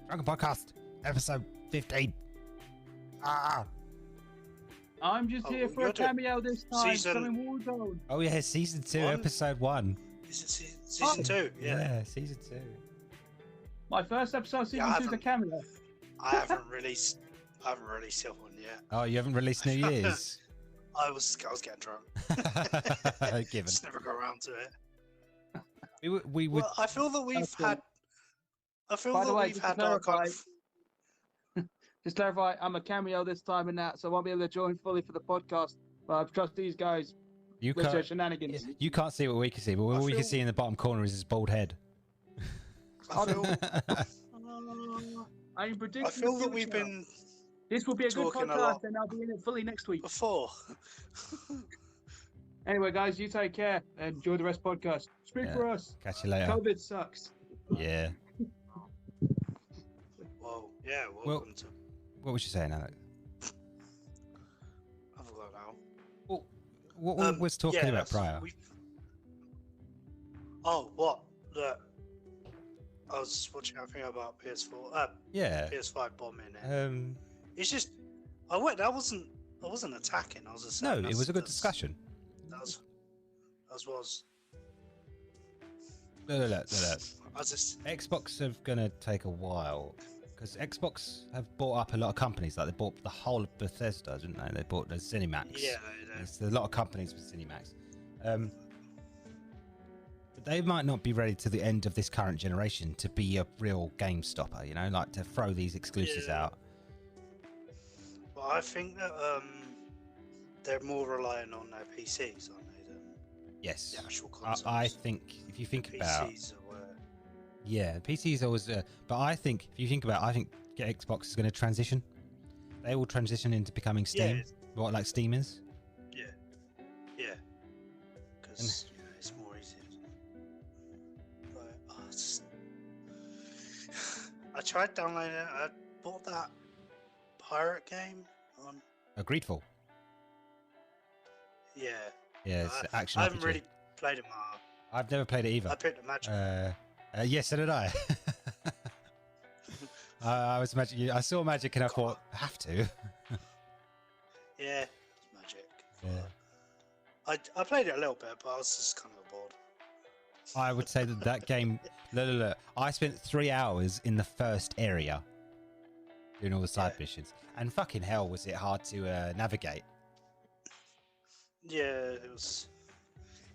Drunken Podcast, episode 15. I'm just here for a cameo this time. Something Warzone. Oh yeah, season 2, episode 1. Is it season 2? Yeah, season 2. My first episode of season 2 is a cameo. I haven't released it one yet. Oh, you haven't released New Year's? I was getting drunk. Given. Just never got around to it. We would. Well, I feel that we've had. I feel By the that way, we've had our kind of. Just clarify, I'm a cameo this time and that, so I won't be able to join fully for the podcast. But I trust these guys with their shenanigans. You can't see what we can see, but all we can see in the bottom corner is his bald head. I feel that we've been. This will be a good podcast, and I'll be in it fully next week. Before. Anyway, guys, you take care and enjoy the rest of the podcast. Speak for us. Catch you later. COVID sucks. Yeah. Well, yeah. Welcome to. What was you saying, Alex? I forgot now. Well, what we was talking about prior? Oh, what? Look. I was watching a thing about PS4. PS5 bombing. It's just, I wasn't attacking. I was just saying. No, it was a good discussion. That was. No. I was just. Xbox are gonna take a while because Xbox have bought up a lot of companies. Like they bought the whole of Bethesda, didn't they? They bought the Cinemax. Yeah. There's a lot of companies with Cinemax. But they might not be ready to the end of this current generation to be a real game stopper. You know, like to throw these exclusives out. Well, I think that they're more reliant on their PCs, aren't they? Yes. The actual consoles. I think if you think about PCs PCs always. But I think if you think about, I think Xbox is going to transition. They will transition into becoming Steam. What like Steam is? Yeah. Because it's more easier. But I tried downloading it. I bought that pirate game on. Greedfall. Yeah. Yeah, it's action. I haven't really played it. I've never played it either. I picked the Magic. Yes, so did I. I was Magic. I saw Magic and I thought, I have to. Yeah, it's Magic. Yeah. I played it a little bit, but I was just kind of bored. I would say that game. Look. I spent 3 hours in the first area doing all the side missions, and fucking hell, was it hard to navigate. Yeah, it was.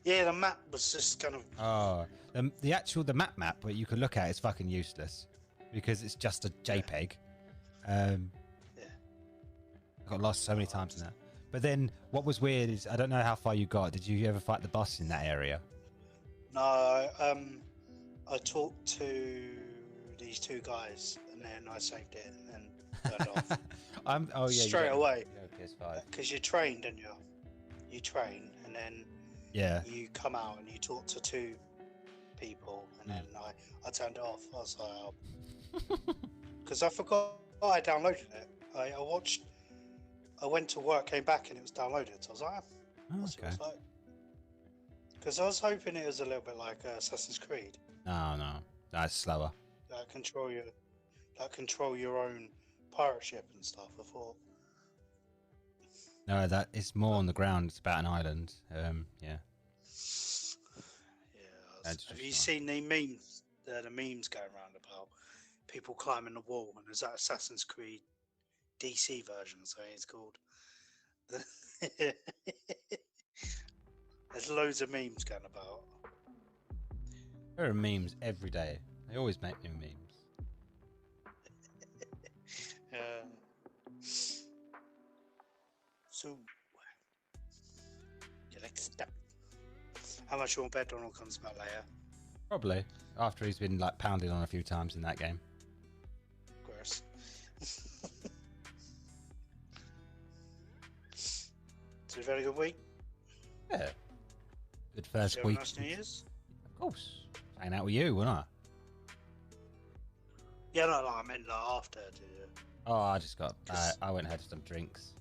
Yeah, the map was just kind of. Oh, the map where you could look at is fucking useless because it's just a JPEG. I got lost so many times in that. But then what was weird is I don't know how far you got. Did you ever fight the boss in that area? No, I talked to these two guys and then I saved it and then turned off. Straight away. PS5. Because you train, didn't you? You train and then you come out and you talk to two people and then I turned it off. I was like, because I forgot I downloaded it. I went to work, came back and it was downloaded. So I was like, what's it like? Because I was hoping it was a little bit like Assassin's Creed. No, that's slower. Control your own pirate ship and stuff. I thought. No, that is more on the ground. It's about an island. Yeah. Have you seen the memes? The memes going around about people climbing the wall, and there's that Assassin's Creed DC version, so it's called. There's loads of memes going about. There are memes every day. They always make new memes. So, how much you want to bet Donald comes back later? Probably after he's been like pounded on a few times in that game. Of course. It's a very good week. Yeah. Good first week. Nice New Year's? Of course. Hanging out with you, wasn't I? Yeah, no, I meant like after. Oh, I just got. I went and had some drinks.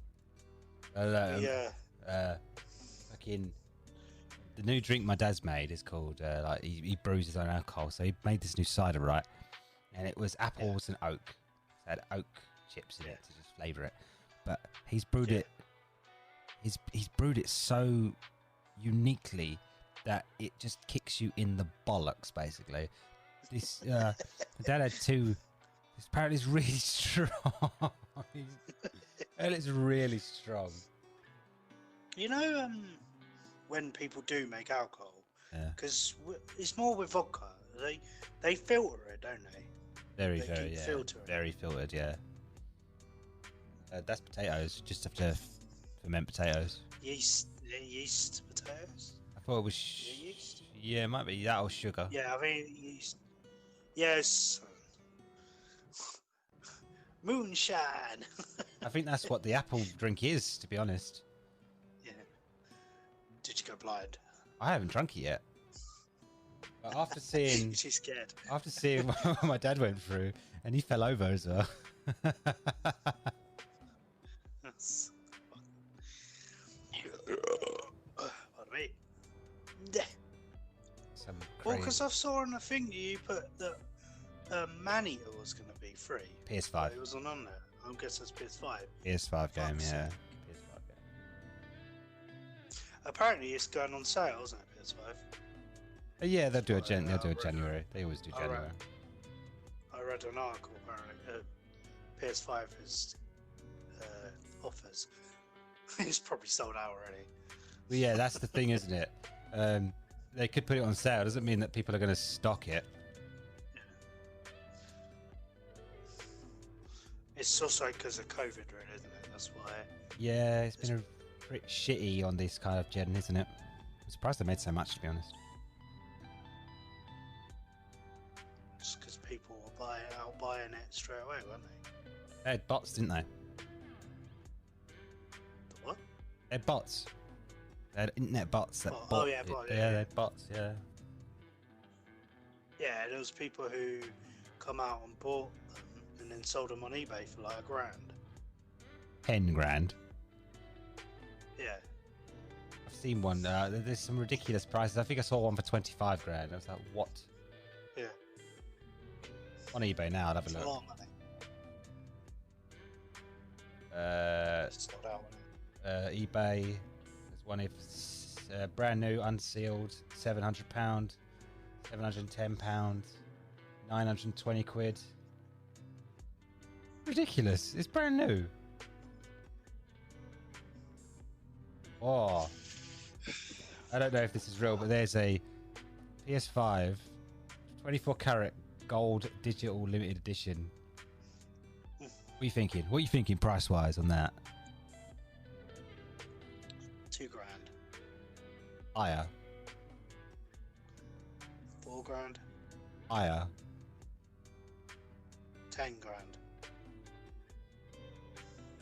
Fucking. The new drink my dad's made is called. He brews his own alcohol, so he made this new cider, right? and it was apples and oak. It had oak chips in it to just flavour it. But he's brewed it. He's brewed it so uniquely that it just kicks you in the bollocks, basically. This Dad had two. Apparently, it's really strong. And it's really strong. You know, when people do make alcohol, because it's more with vodka. They filter it, don't they? Very, Very filtered. Yeah. That's potatoes. Just have to ferment potatoes. Yeast potatoes. I thought it was yeast. Yeah, it might be that or sugar. Yeah, I mean yeast. Yes. Moonshine. I think that's what the apple drink is, to be honest. Yeah. Did you go blind? I haven't drunk it yet. But after seeing, she's scared. After seeing what my dad went through, and he fell over as well. That's... Pardon me. Well, because I saw on the thing you put that Man Eater was going to be free. PS5. It wasn't on there. I guess that's PS5. PS5 game, yeah. PS5 game. Apparently, it's going on sale, isn't it? PS5. Yeah, they'll do January. They always do January. I read an article. Apparently, PS5 has offers. It's probably sold out already. Well, yeah, that's the thing, isn't it? They could put it on sale. Doesn't mean that people are going to stock it. It's also because of COVID, really, isn't it? That's why. Yeah, it's been a pretty shitty on this kind of gen, isn't it? I'm surprised they made so much, to be honest. Just because people were buying it straight away, weren't they? They had bots, didn't they? The what? They had bots. They had internet bots that bot. Oh yeah, bot. Yeah, they had bots. Yeah. Yeah, there was people who come out and bought them and then sold them on eBay for like $1,000. 10 grand. Yeah. I've seen one. There's some ridiculous prices. I think I saw one for 25 grand. I was like, what? Yeah. On eBay now, I'll have a look. A lot of money. Sold out, wasn't it? eBay. There's one if brand new, unsealed, £700, £710, 920 quid. Ridiculous! It's brand new. Oh, I don't know if this is real, but there's a PS5 24 karat gold digital limited edition. What are you thinking? What are you thinking price wise on that? $2,000. Higher. $4,000. Higher. $10,000.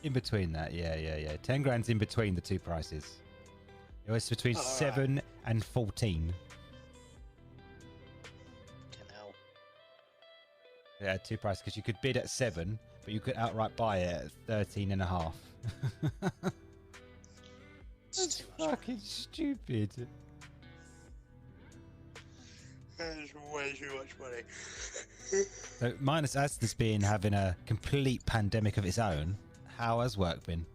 In between that, yeah. 10 grand's in between the two prices. It was between 7 and 14. Hell. Yeah, two prices because you could bid at 7, but you could outright buy it at 13 and a half. That's fucking stupid. That's way too much money. So minus as this being having a complete pandemic of its own, how has work been?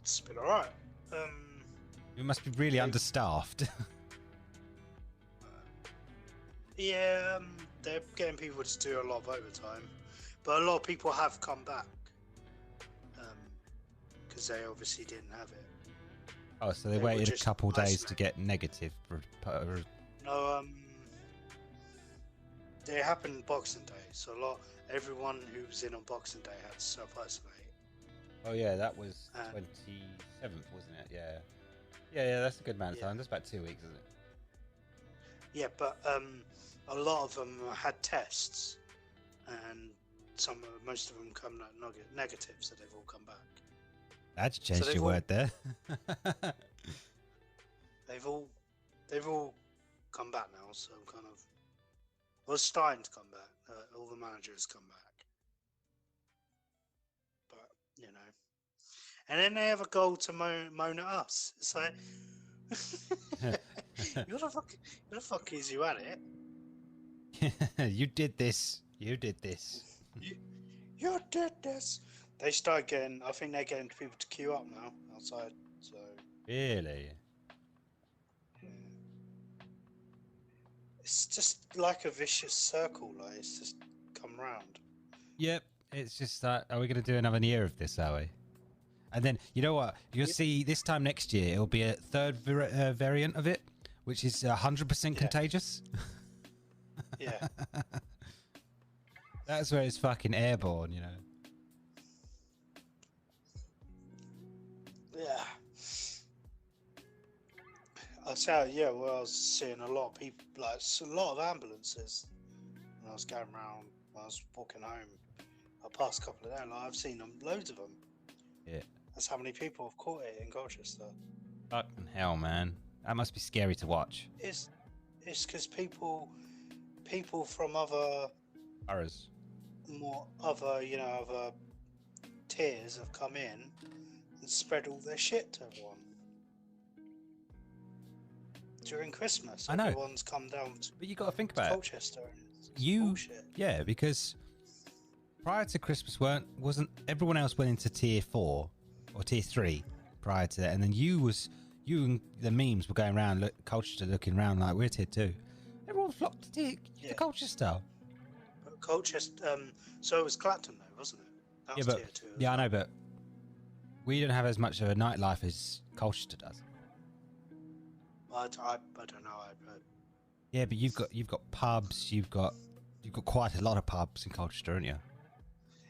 It's been alright. You must be really understaffed. Yeah, they're getting people to do a lot of overtime, but a lot of people have come back because they obviously didn't have it. Oh, so they waited a couple days to get negative. No, they happened Boxing Day, so everyone who was in on Boxing Day had to self-isolate. Oh yeah, that was 27th, wasn't it? Yeah, that's a good amount of time. That's about 2 weeks, isn't it? Yeah, but a lot of them had tests, and most of them come negative, so they've all come back. That changed your word there. They've all come back now, so I'm kind of. Well, it's starting to come back. All the managers come back, but and then they have a goal to moan at us. It's like, who the fuck is you at it? You did this. You did this. You did this. They start getting. I think they're getting people to queue up now outside. So. Really? Yeah. It's just like a vicious circle. Like it's just come round. Yep. It's just that. Are we going to do another year of this? Are we? And then you know what? You'll see this time next year. It'll be a third variant of it, which is 100% contagious. Yeah. That's where it's fucking airborne, you know. Yeah. I say, yeah. Well, I was seeing a lot of people, like a lot of ambulances. When I was going around, when I was walking home, I passed a couple of them. Like, I've seen them, loads of them. Yeah. That's how many people have caught it in Colchester. Fucking hell, man. That must be scary to watch. It's because people from other boroughs, other tiers have come in and spread all their shit to everyone. During Christmas, I know. Everyone's come down to but you got to think about Colchester. It. Yeah, because prior to Christmas, wasn't everyone else went into tier 4 or tier 3 prior to that, and then you and the memes were going around Colchester looking around like we're tier 2. Everyone flocked to Colchester. But Colchester, so it was Clapton though, wasn't it? That was tier 2. Yeah, I know, but we don't have as much of a nightlife as Colchester does. I don't know. Yeah, but you've got pubs. You've got quite a lot of pubs in Colchester, haven't you?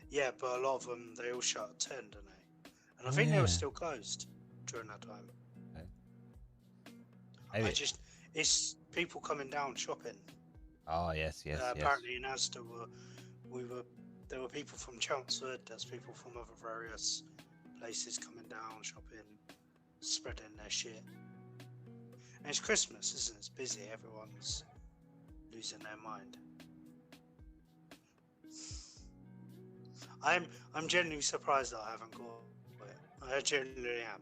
Yeah, but a lot of them they all shut at 10, don't they? And I think they were still closed during that time. Okay. It's people coming down shopping. Oh yes. Apparently in Asda there were people from Chelmsford. There's people from other various places coming down shopping, spreading their shit. And it's Christmas, isn't it? It's busy. Everyone's losing their mind. I'm genuinely surprised that I haven't got it. I genuinely am.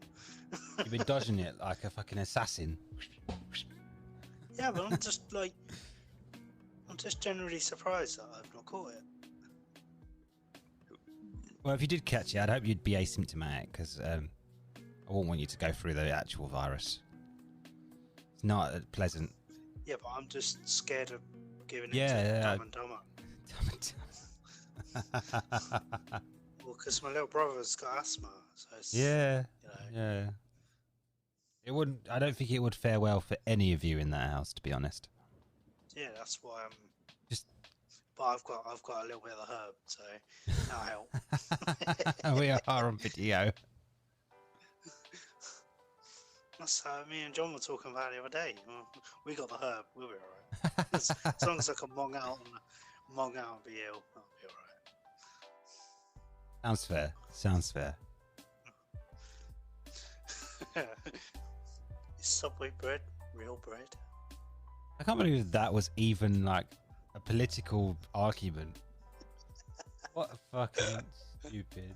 You've been dodging it like a fucking assassin. Yeah, but I'm just generally surprised that I've not caught it. Well, if you did catch it, I'd hope you'd be asymptomatic, because I wouldn't want you to go through the actual virus. It's not pleasant. Yeah, but I'm just scared of giving it to Dumb and Dumber. Well, because my little brother's got asthma, so it's, yeah. It wouldn't. I don't think it would fare well for any of you in that house, to be honest. Yeah, that's why I'm just. But I've got a little bit of the herb, so that'll help. We are on video. That's how me and John were talking about the other day. We got the herb, we'll be alright. As long as I can mong out and be ill, I'll be alright. Sounds fair. Is Subway bread real bread? I can't believe that was even like a political argument. What a fucking stupid.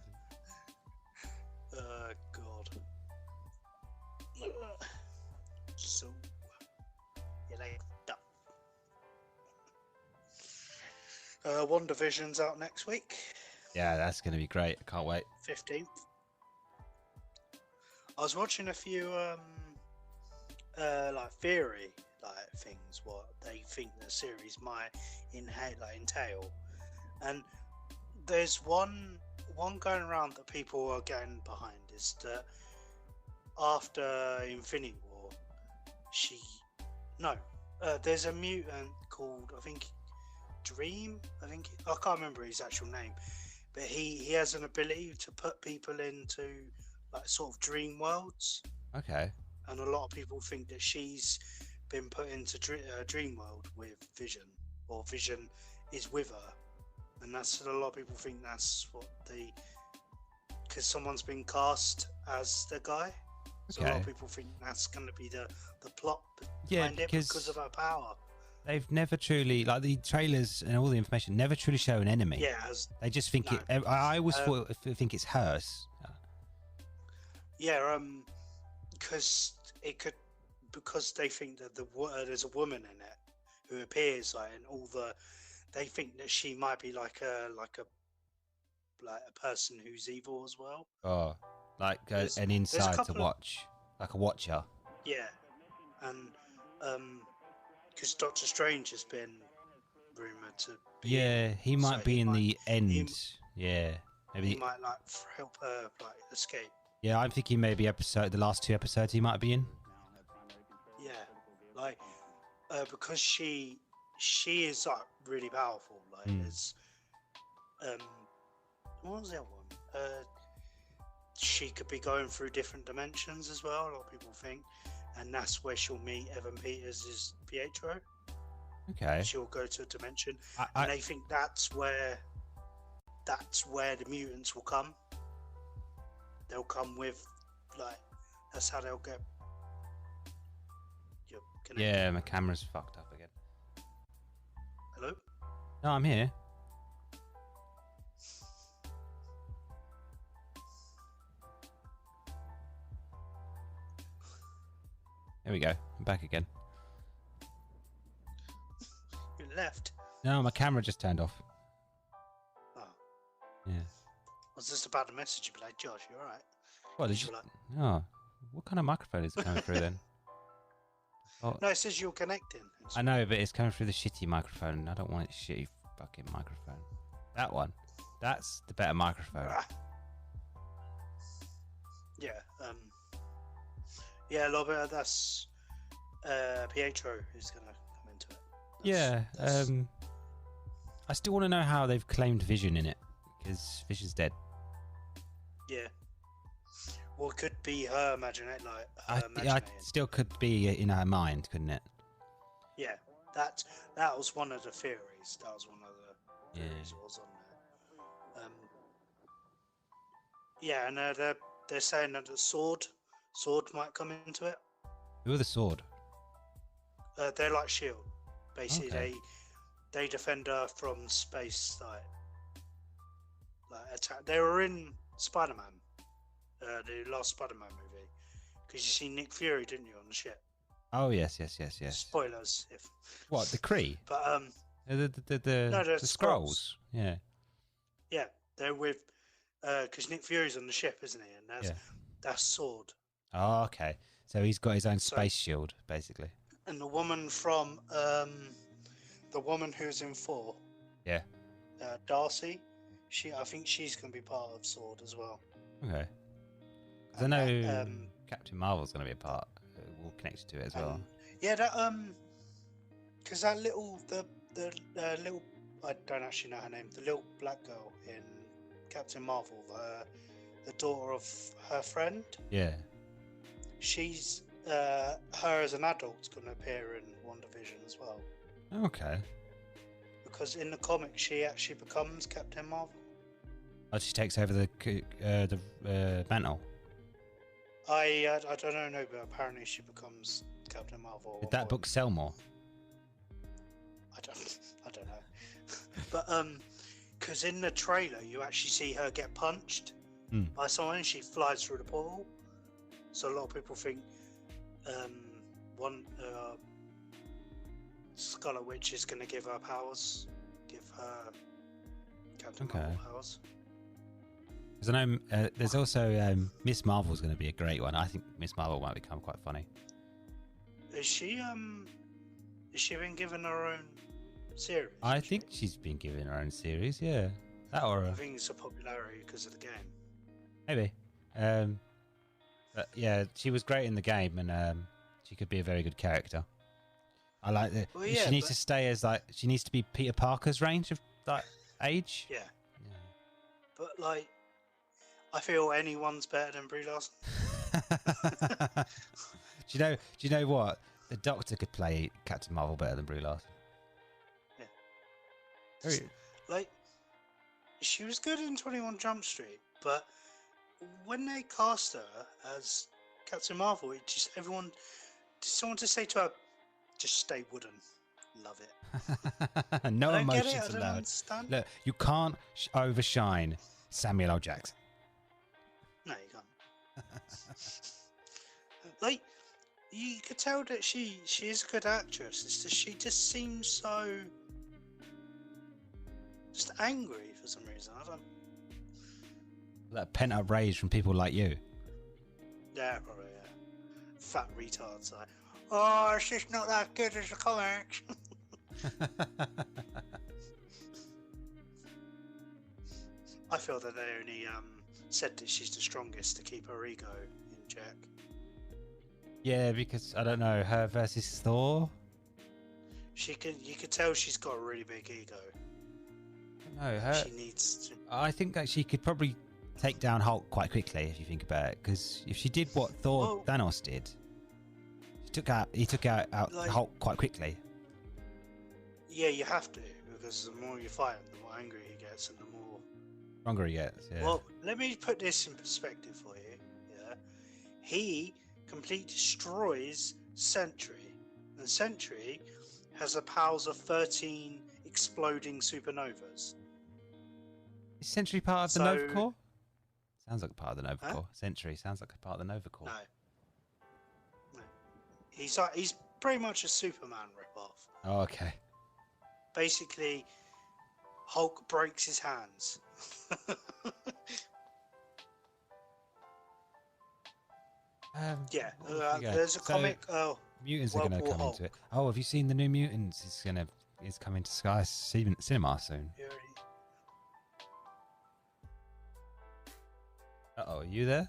God. So, you like that? One Division's out next week. Yeah, that's going to be great. I can't wait. 15th. I was watching a few like theory things, what they think the series might entail, and there's one going around that people are getting behind is that after Infinity War, there's a mutant called, I think, Dream. I can't remember his actual name, but he has an ability to put people into like sort of dream worlds. Okay. And a lot of people think that she's been put into dream world with Vision, or Vision is with her, and that's a lot of people think that's what because someone's been cast as the guy. So a lot of people think that's going to be the plot behind it because of her power. They've never truly, like the trailers and all the information, never truly show an enemy. Yeah, they just think it. I always think it's hers. Yeah, because they think that there's a woman in it who appears like in all the. They think that she might be like a person who's evil as well. Oh, like an inside to watch, like a watcher. Yeah, and because Doctor Strange has been rumored to be. Yeah, he might be in the end. Yeah, maybe he might like help her like escape. Yeah, I'm thinking maybe the last 2 episodes he might be in. Yeah, like because she is like really powerful. Like there's what was the other one? She could be going through different dimensions as well. A lot of people think, and that's where she'll meet Evan Peters as Pietro. Okay. She'll go to a dimension, and they think that's where the mutants will come. They'll come with like that's how they'll get. Yeah, my camera's fucked up again. Hello? No, I'm here. There we go. I'm back again. You left? No, my camera just turned off. Oh. Yeah. I was just about to message you, but like, Josh, you alright? What did you? Oh, what kind of microphone is it coming through then? Oh. No, it says you're connecting. I know, but it's coming through the shitty microphone. I don't want it shitty fucking microphone. That one. That's the better microphone. Yeah. Yeah, a lot of that's Pietro who's going to come into it. I still want to know how they've claimed Vision in it, because Vision's dead. Yeah. Well, it could be her imagination, it still could be in her mind, couldn't it? Yeah, that was one of the theories. That was one of the theories was on there. Yeah, and they're saying that the sword might come into it. Who are the Sword? They're like Shield. Basically, okay. they defend Earth from space, like attack. They were in Spider-Man. The last Spider-Man movie, because you see Nick Fury, didn't you, on the ship? Oh yes. Spoilers, if what the Kree? But the Skrulls. Yeah. Yeah, they're with because Nick Fury's on the ship, isn't he? And that's Sword. Oh, okay. So he's got his own space shield, basically. And the woman from the woman who's in 4. Yeah. Darcy. I think she's going to be part of Sword as well. Okay. Because I know Captain Marvel's going to be a part, all connected to it as well. Yeah, that because that little the little I don't actually know her name. The little black girl in Captain Marvel, the daughter of her friend. Yeah. She's her as an adult's going to appear in WandaVision as well. Okay. Because in the comics, she actually becomes Captain Marvel. Oh, she takes over the mantle. I don't know, but apparently she becomes Captain Marvel. Did that book sell more? I don't know. But because in the trailer you actually see her get punched by someone, and she flies through the portal. So a lot of people think Scarlet Witch is going to give her powers, give her Captain Marvel powers. Because I know there's also Miss Marvel's going to be a great one. I think Miss Marvel might become quite funny. Is she been given her own series? I think she's been given her own series. Yeah, that or I think it's a popularity because of the game. Maybe. But yeah, she was great in the game, and she could be a very good character. I like that. Well, she needs to stay as she needs to be Peter Parker's range of age. Yeah. But I feel anyone's better than Brie Larson. Do you know what? The Doctor could play Captain Marvel better than Brie Larson. Yeah. She was good in 21 Jump Street, but when they cast her as Captain Marvel, everyone just wanted to say to her, just stay wooden. Love it. No emotions allowed. Look, you can't overshine Samuel L. Jackson. No, you can't. you could tell that she is a good actress. It's just, she just seems so just angry for some reason. I don't. That pent up rage from people like you. Yeah, probably. Yeah. Fat retards like, oh, it's just not that good as the comics. I feel that they only said that she's the strongest to keep her ego in check. Yeah, because I don't know, her versus Thor. You could tell she's got a really big ego. No, her. She needs to... I think that she could probably take down Hulk quite quickly if you think about it. Because if she did what Thanos did, he took out like, Hulk quite quickly. Yeah, you have to, because the more you fight him, the more angry he gets, and the more stronger he gets. Yeah. Well, let me put this in perspective for you. Yeah, he completely destroys Sentry, and Sentry has the powers of 13 exploding supernovas. Is Sentry part of the Nova Corps? Sounds like a part of the Nova Corps. Sentry sounds like a part of the Nova Corps. No. He's pretty much a Superman ripoff. Oh, okay. Basically, Hulk breaks his hands. There's a comic. Mutants are going to come into it. Oh, have you seen the New Mutants? It's coming to Sky Cinema soon. Uh-oh, are you there?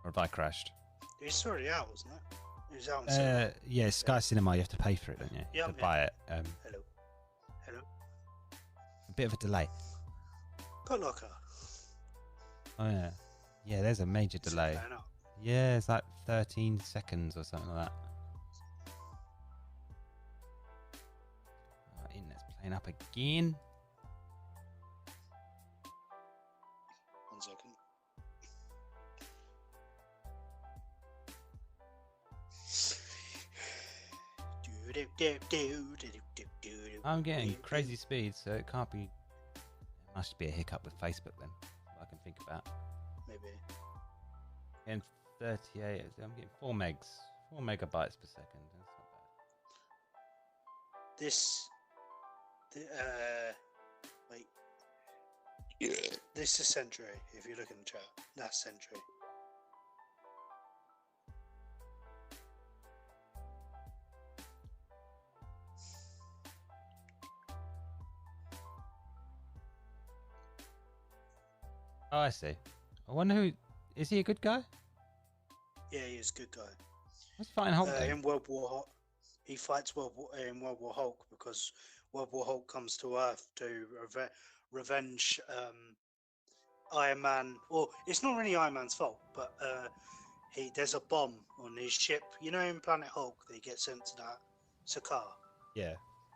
Or have I crashed? It's already out, wasn't it? It was out in cinema. Yeah, Sky Cinema, you have to pay for it, don't you? Yeah, to buy it. Hello. A bit of a delay. Put locker. Oh, yeah. Yeah, there's a major delay. Yeah, it's like 13 seconds or something like that. Internet's playing up again. 1 second. I'm getting crazy speed, so it can't be. It must be a hiccup with Facebook then. I can think about. Maybe. And 38. I'm getting 4 megabytes per second. That's not bad. This is Sentry. If you look in the chat, that's Sentry. Oh, I see. I wonder who is he? A good guy? Yeah, he is a good guy. What's fighting Hulk? In World War Hulk, he fights in World War Hulk because World War Hulk comes to Earth to revenge Iron Man. Well, it's not really Iron Man's fault, but there's a bomb on his ship. You know, in Planet Hulk, they get sent to that Sakaar. Yeah.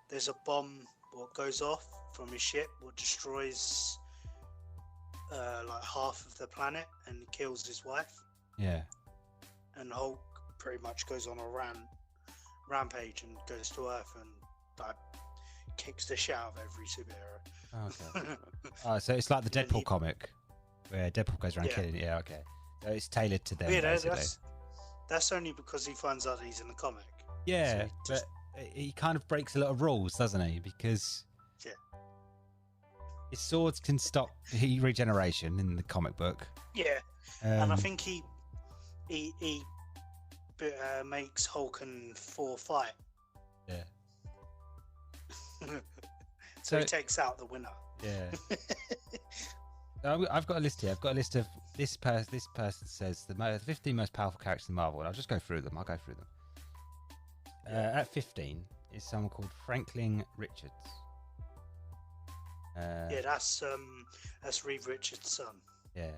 There's a bomb what goes off from his ship, what destroys like half of the planet and kills his wife. Yeah. And Hulk pretty much goes on a rampage and goes to Earth and kicks the shit out of every superhero. Okay. So it's like the Deadpool comic where Deadpool goes around killing. Yeah, okay. So it's tailored to them. Yeah, that's only because he finds out he's in the comic. Yeah, so but he kind of breaks a lot of rules, doesn't he? Because his swords can stop heat regeneration in the comic book. Yeah, and I think he makes Hulk and Thor fight. Yeah. So he takes out the winner. Yeah. I've got a list here. I've got a list of this person says the 15 most powerful characters in Marvel. And I'll just go through them. At 15 is someone called Franklin Richards. That's Reed Richards' son. Yeah.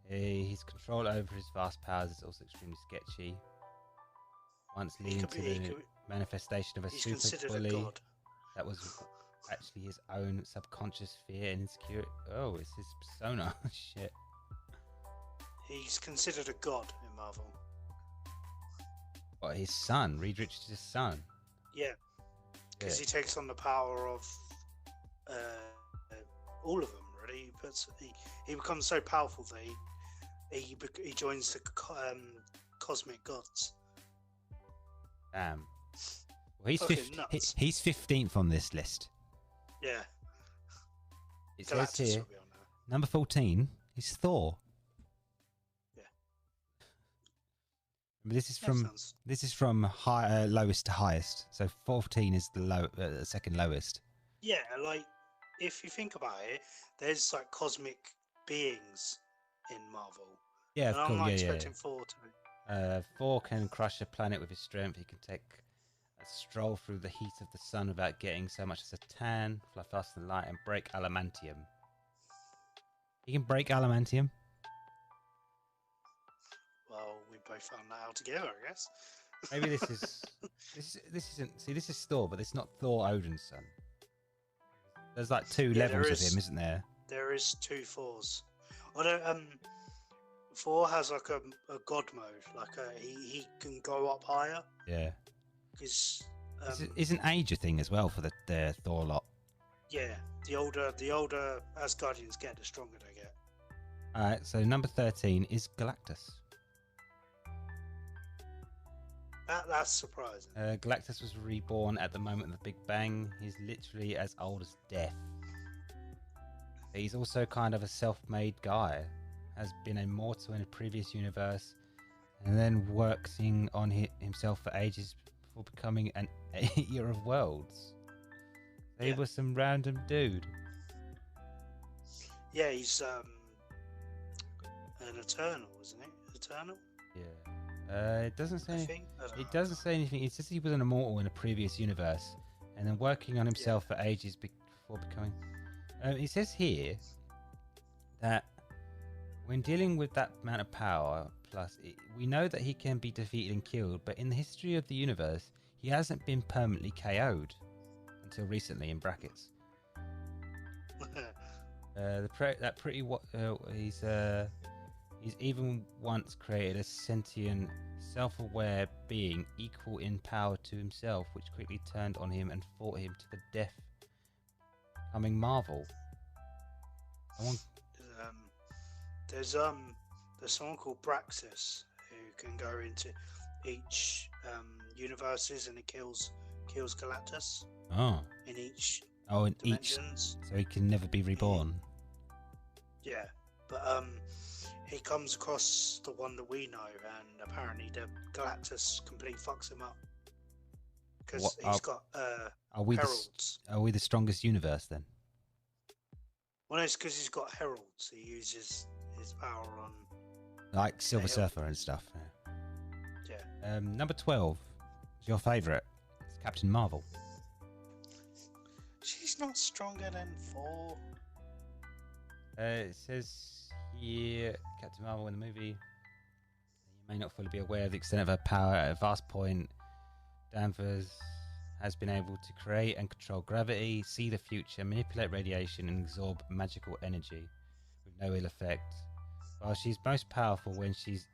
His control over his vast powers is also extremely sketchy. Once leading to the manifestation of a super bully that was actually his own subconscious fear and insecurity. Oh, it's his persona. Shit. He's considered a god in Marvel. What, his son? Reed Richards' son? Yeah. Because he takes on the power of all of them, really. He becomes so powerful that he joins the cosmic gods. Damn. Well, Nuts. he's 15th on this list. Yeah. It says here, number 14 is Thor. Yeah. This is from lowest to highest. So 14 is the second lowest. Yeah, like if you think about it, there's like cosmic beings in Marvel. Yeah, of course. I'm not expecting Thor to. Thor can crush a planet with his strength. He can take a stroll through the heat of the sun without getting so much as a tan, fly faster than light, and break adamantium. He can break adamantium. Well, we both found that out together, I guess. Maybe this isn't. See, this is Thor, but it's not Thor Odin's son. There's like two levels of him, isn't there? There is two Thors. Thor has like a god mode, like he can go up higher. Yeah. Because isn't age a thing as well for the Thor lot? Yeah, the older Asgardians get, the stronger they get. All right, so number 13 is Galactus. That's surprising. Galactus was reborn at the moment of the Big Bang. He's literally as old as death. He's also kind of a self-made guy. Has been immortal in a previous universe, and then working on himself for ages before becoming an Eater of Worlds. He was some random dude. Yeah, he's an Eternal, isn't he? Eternal? Yeah. It doesn't say. It doesn't say anything. It says he was an immortal in a previous universe, and then working on himself for ages before becoming. It says here that when dealing with that amount of power, we know that he can be defeated and killed, but in the history of the universe, he hasn't been permanently KO'd until recently. In brackets. He's even once created a sentient, self-aware being equal in power to himself, which quickly turned on him and fought him to the death, becoming Marvel. There's someone called Braxis who can go into each universes and it kills Galactus. Oh. In each. Oh, in dimensions. Each. So he can never be reborn. Yeah, but he comes across the one that we know, and apparently the Galactus completely fucks him up because he's got heralds. Are we the strongest universe then? Well, it's because he's got heralds. He uses his power on like Silver Surfer and stuff. Yeah. Number 12 is your favourite. It's Captain Marvel. She's not stronger than Thor. It says here, Captain Marvel in the movie. You may not fully be aware of the extent of her power. At a vast point, Danvers has been able to create and control gravity, see the future, manipulate radiation, and absorb magical energy with no ill effect. While she's most powerful when she's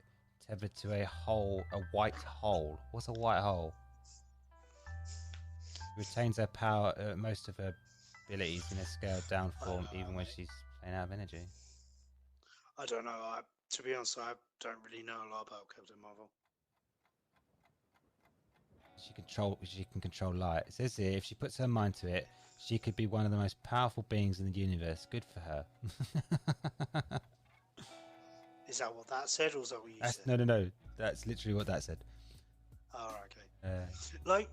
tethered to a white hole. What's a white hole? She retains her power, most of her abilities in a scaled down form, even when she's playing out of energy. I don't know. To be honest, I don't really know a lot about Captain Marvel. She can control light. It says here, if she puts her mind to it, she could be one of the most powerful beings in the universe. Good for her. Is that what that said, or is that what you said? No. That's literally what that said. Oh, okay.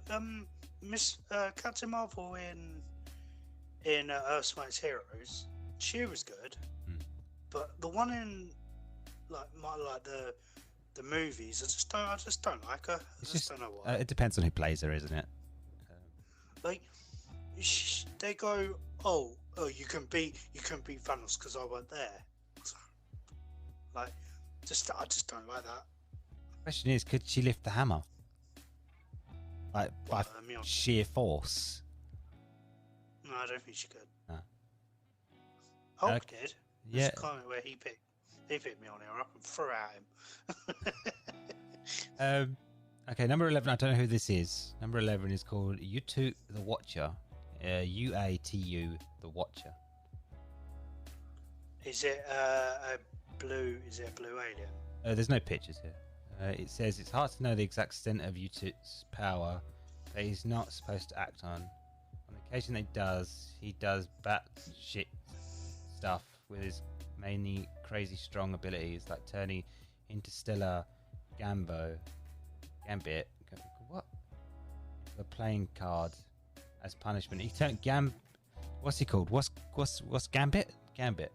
Miss Captain Marvel in Earth's Mightiest Heroes, she was good, but the one in the movies, I just don't like her. I just don't know why. It depends on who plays her, isn't it? They go, oh, you can beat Thanos because I weren't there. I just don't like that. The question is, could she lift the hammer? By sheer force? No, I don't think she could. No. Hulk did. Yeah. That's kind of where he picked me on here up and threw at him. Okay, number 11. I don't know who this is. Number 11 is called Uatu the Watcher. Uatu the Watcher. Is it a blue alien? There's no pictures here. It says it's hard to know the exact extent of Utit's power that he's not supposed to act on. On occasion he does bat shit stuff with his mainly crazy strong abilities, like turning interstellar Gambit, what? The playing card as punishment. He turned what's he called? What's Gambit? Gambit.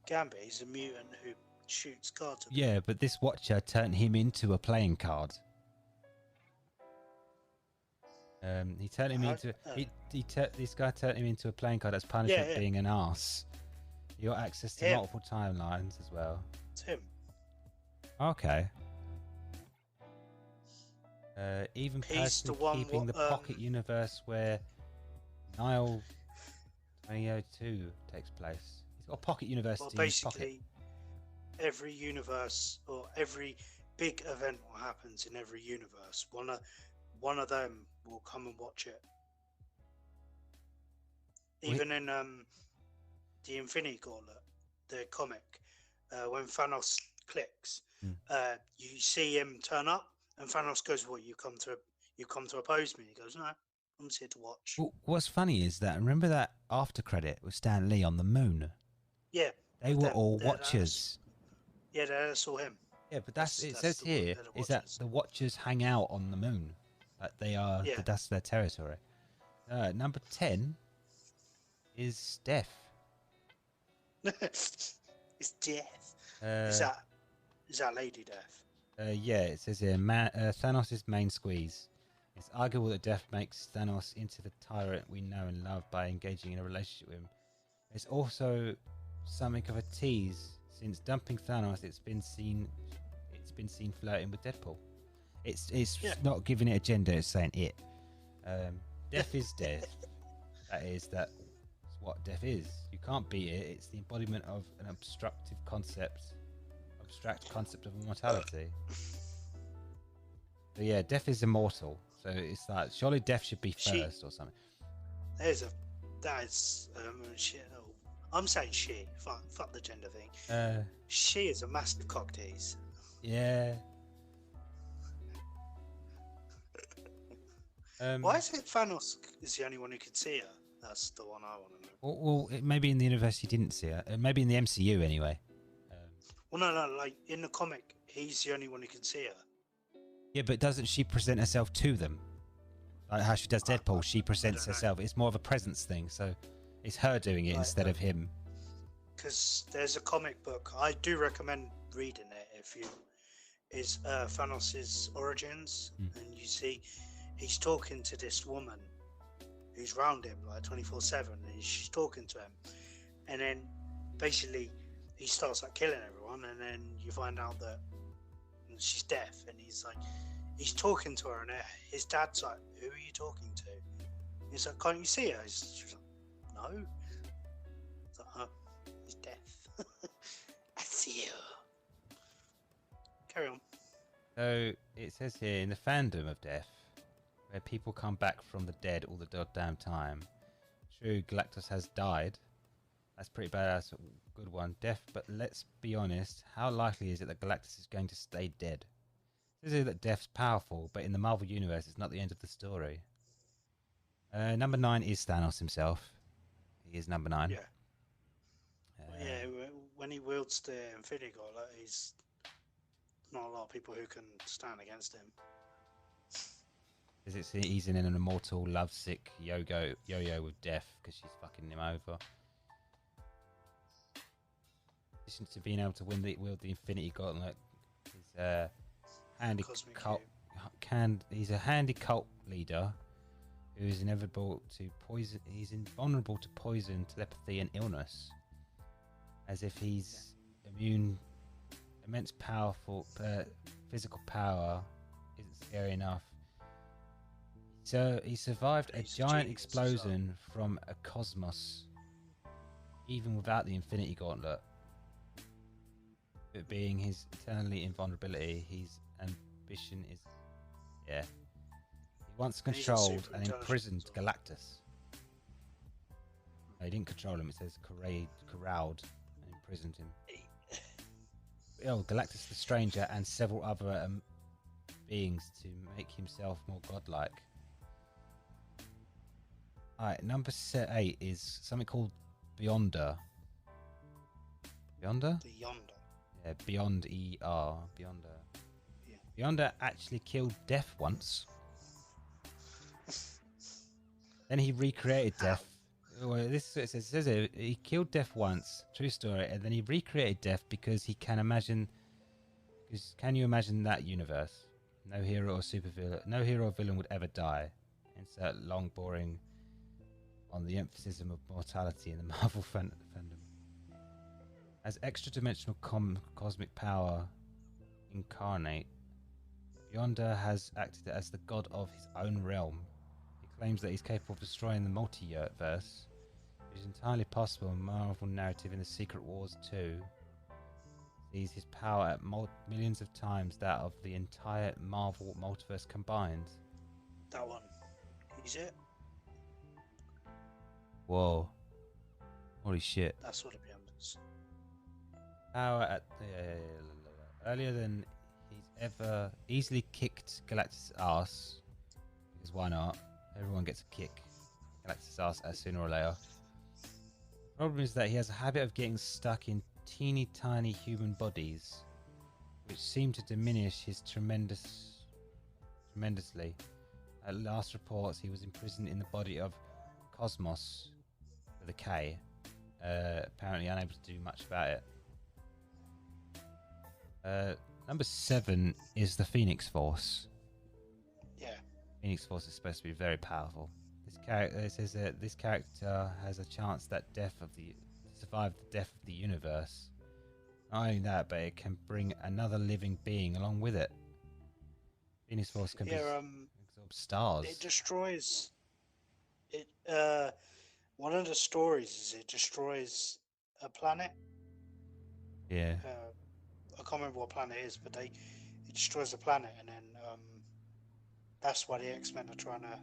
Gambit is a mutant who shoots cards. Yeah, but this Watcher turned him into a playing card. He turned him into this guy turned him into a playing card as punishment, being an arse. You got access to multiple timelines as well. It's him. Okay. Even person keeping the pocket universe where Nile 2002 takes place. He's got a pocket universe in his pocket. Every universe or every big event that happens in every universe, one of them will come and watch it. Even in the Infinity Gauntlet, the comic, when Thanos clicks, you see him turn up, and Thanos goes, "What, you come to oppose me?" He goes, "No, I'm just here to watch." Well, what's funny is that, remember that after credit with Stan Lee on the moon? Yeah, they were all Watchers. Yeah, that's all him. Yeah, but it says here is that the Watchers hang out on the moon. Like they are, that's their territory. Number 10 is Death. It's Death. Is that Lady Death? Yeah, it says here, Thanos' main squeeze. It's arguable that Death makes Thanos into the tyrant we know and love by engaging in a relationship with him. It's also something of a tease, since dumping Thanos, it's been seen flirting with Deadpool. It's not giving it a gender, it's saying it. Death is death. That's what death is. You can't beat it. It's the embodiment of an abstract concept of immortality. So yeah, death is immortal. So it's like, surely death should be first or something. Shit. I'm saying she. Fuck the gender thing. She is a massive cock tease. Yeah. Why is it Thanos is the only one who could see her? That's the one I want to know. Well, maybe in the universe he didn't see her. Maybe in the MCU anyway. Well, no, like in the comic, he's the only one who can see her. Yeah, but doesn't she present herself to them? Like how she does Deadpool, she presents herself. It's more of a presence thing, so it's her doing it instead of him. Because there's a comic book, I do recommend reading it if you... is Thanos' origins, and you see he's talking to this woman who's round him like 24/7, and she's talking to him, and then basically he starts like killing everyone, and then you find out that she's deaf, and he's talking to her, and his dad's like, "Who are you talking to?" He's like, "Can't you see her?" She's like, "No." It's like, "Oh, he's deaf." I see you. Carry on. So it says here, in the fandom of Death, where people come back from the dead all the goddamn time. True, Galactus has died. That's pretty badass. Good one. Death, but let's be honest, how likely is it that Galactus is going to stay dead? It says here that Death's powerful, but in the Marvel Universe, it's not the end of the story. Number 9 is Thanos himself. He is number 9. Yeah. When he wields the Infinity Gauntlet, he's not a lot of people who can stand against him. He's in an immortal, lovesick yo-yo with Death because she's fucking him over. In addition to being able to wield the Infinity Gauntlet, he's a handy cult leader who is inevitable to poison. He's invulnerable to poison, telepathy, and illness, as if he's immune. Immense powerful physical power isn't scary enough. So he survived a giant explosion from a cosmos, even without the Infinity Gauntlet. It being his eternally invulnerability, his ambition is, he once controlled and imprisoned Galactus. No, he didn't control him. It says corralled and imprisoned him. Galactus the Stranger and several other beings to make himself more godlike. Alright, number 8 is something called Beyonder. Beyonder? Beyonder. Yeah, Beyond ER. Beyonder. Yeah. Beyonder actually killed Death once. Then he recreated Death. Well, this it says he killed Death once, true story, and then he recreated Death because he can imagine. Because can you imagine that universe? No hero or villain would ever die. Insert long, boring on the emphasis of mortality in the Marvel fandom. As extra-dimensional cosmic power incarnate, Beyonder has acted as the god of his own realm. He claims that he's capable of destroying the multiverse. It is entirely possible in Marvel narrative in the Secret Wars 2 sees his power at millions of times that of the entire Marvel multiverse combined. That one. Is it? Whoa. Holy shit. That's what it Beyonders. Power at earlier than he's ever easily kicked Galactus' ass. Because why not? Everyone gets a kick Galactus' ass sooner or later. Problem is that he has a habit of getting stuck in teeny tiny human bodies, which seem to diminish his tremendously. At last reports, he was imprisoned in the body of Cosmos with a K, apparently unable to do much about it. Number 7 is the Phoenix Force. Yeah. Phoenix Force is supposed to be very powerful. It says that this character has a chance to survive the death of the universe. Not only that, but it can bring another living being along with it. Phoenix Force can absorb stars. It destroys. It. One of the stories is it destroys a planet. Yeah. I can't remember what planet it is, but it destroys a planet, and then that's why the X-Men are trying to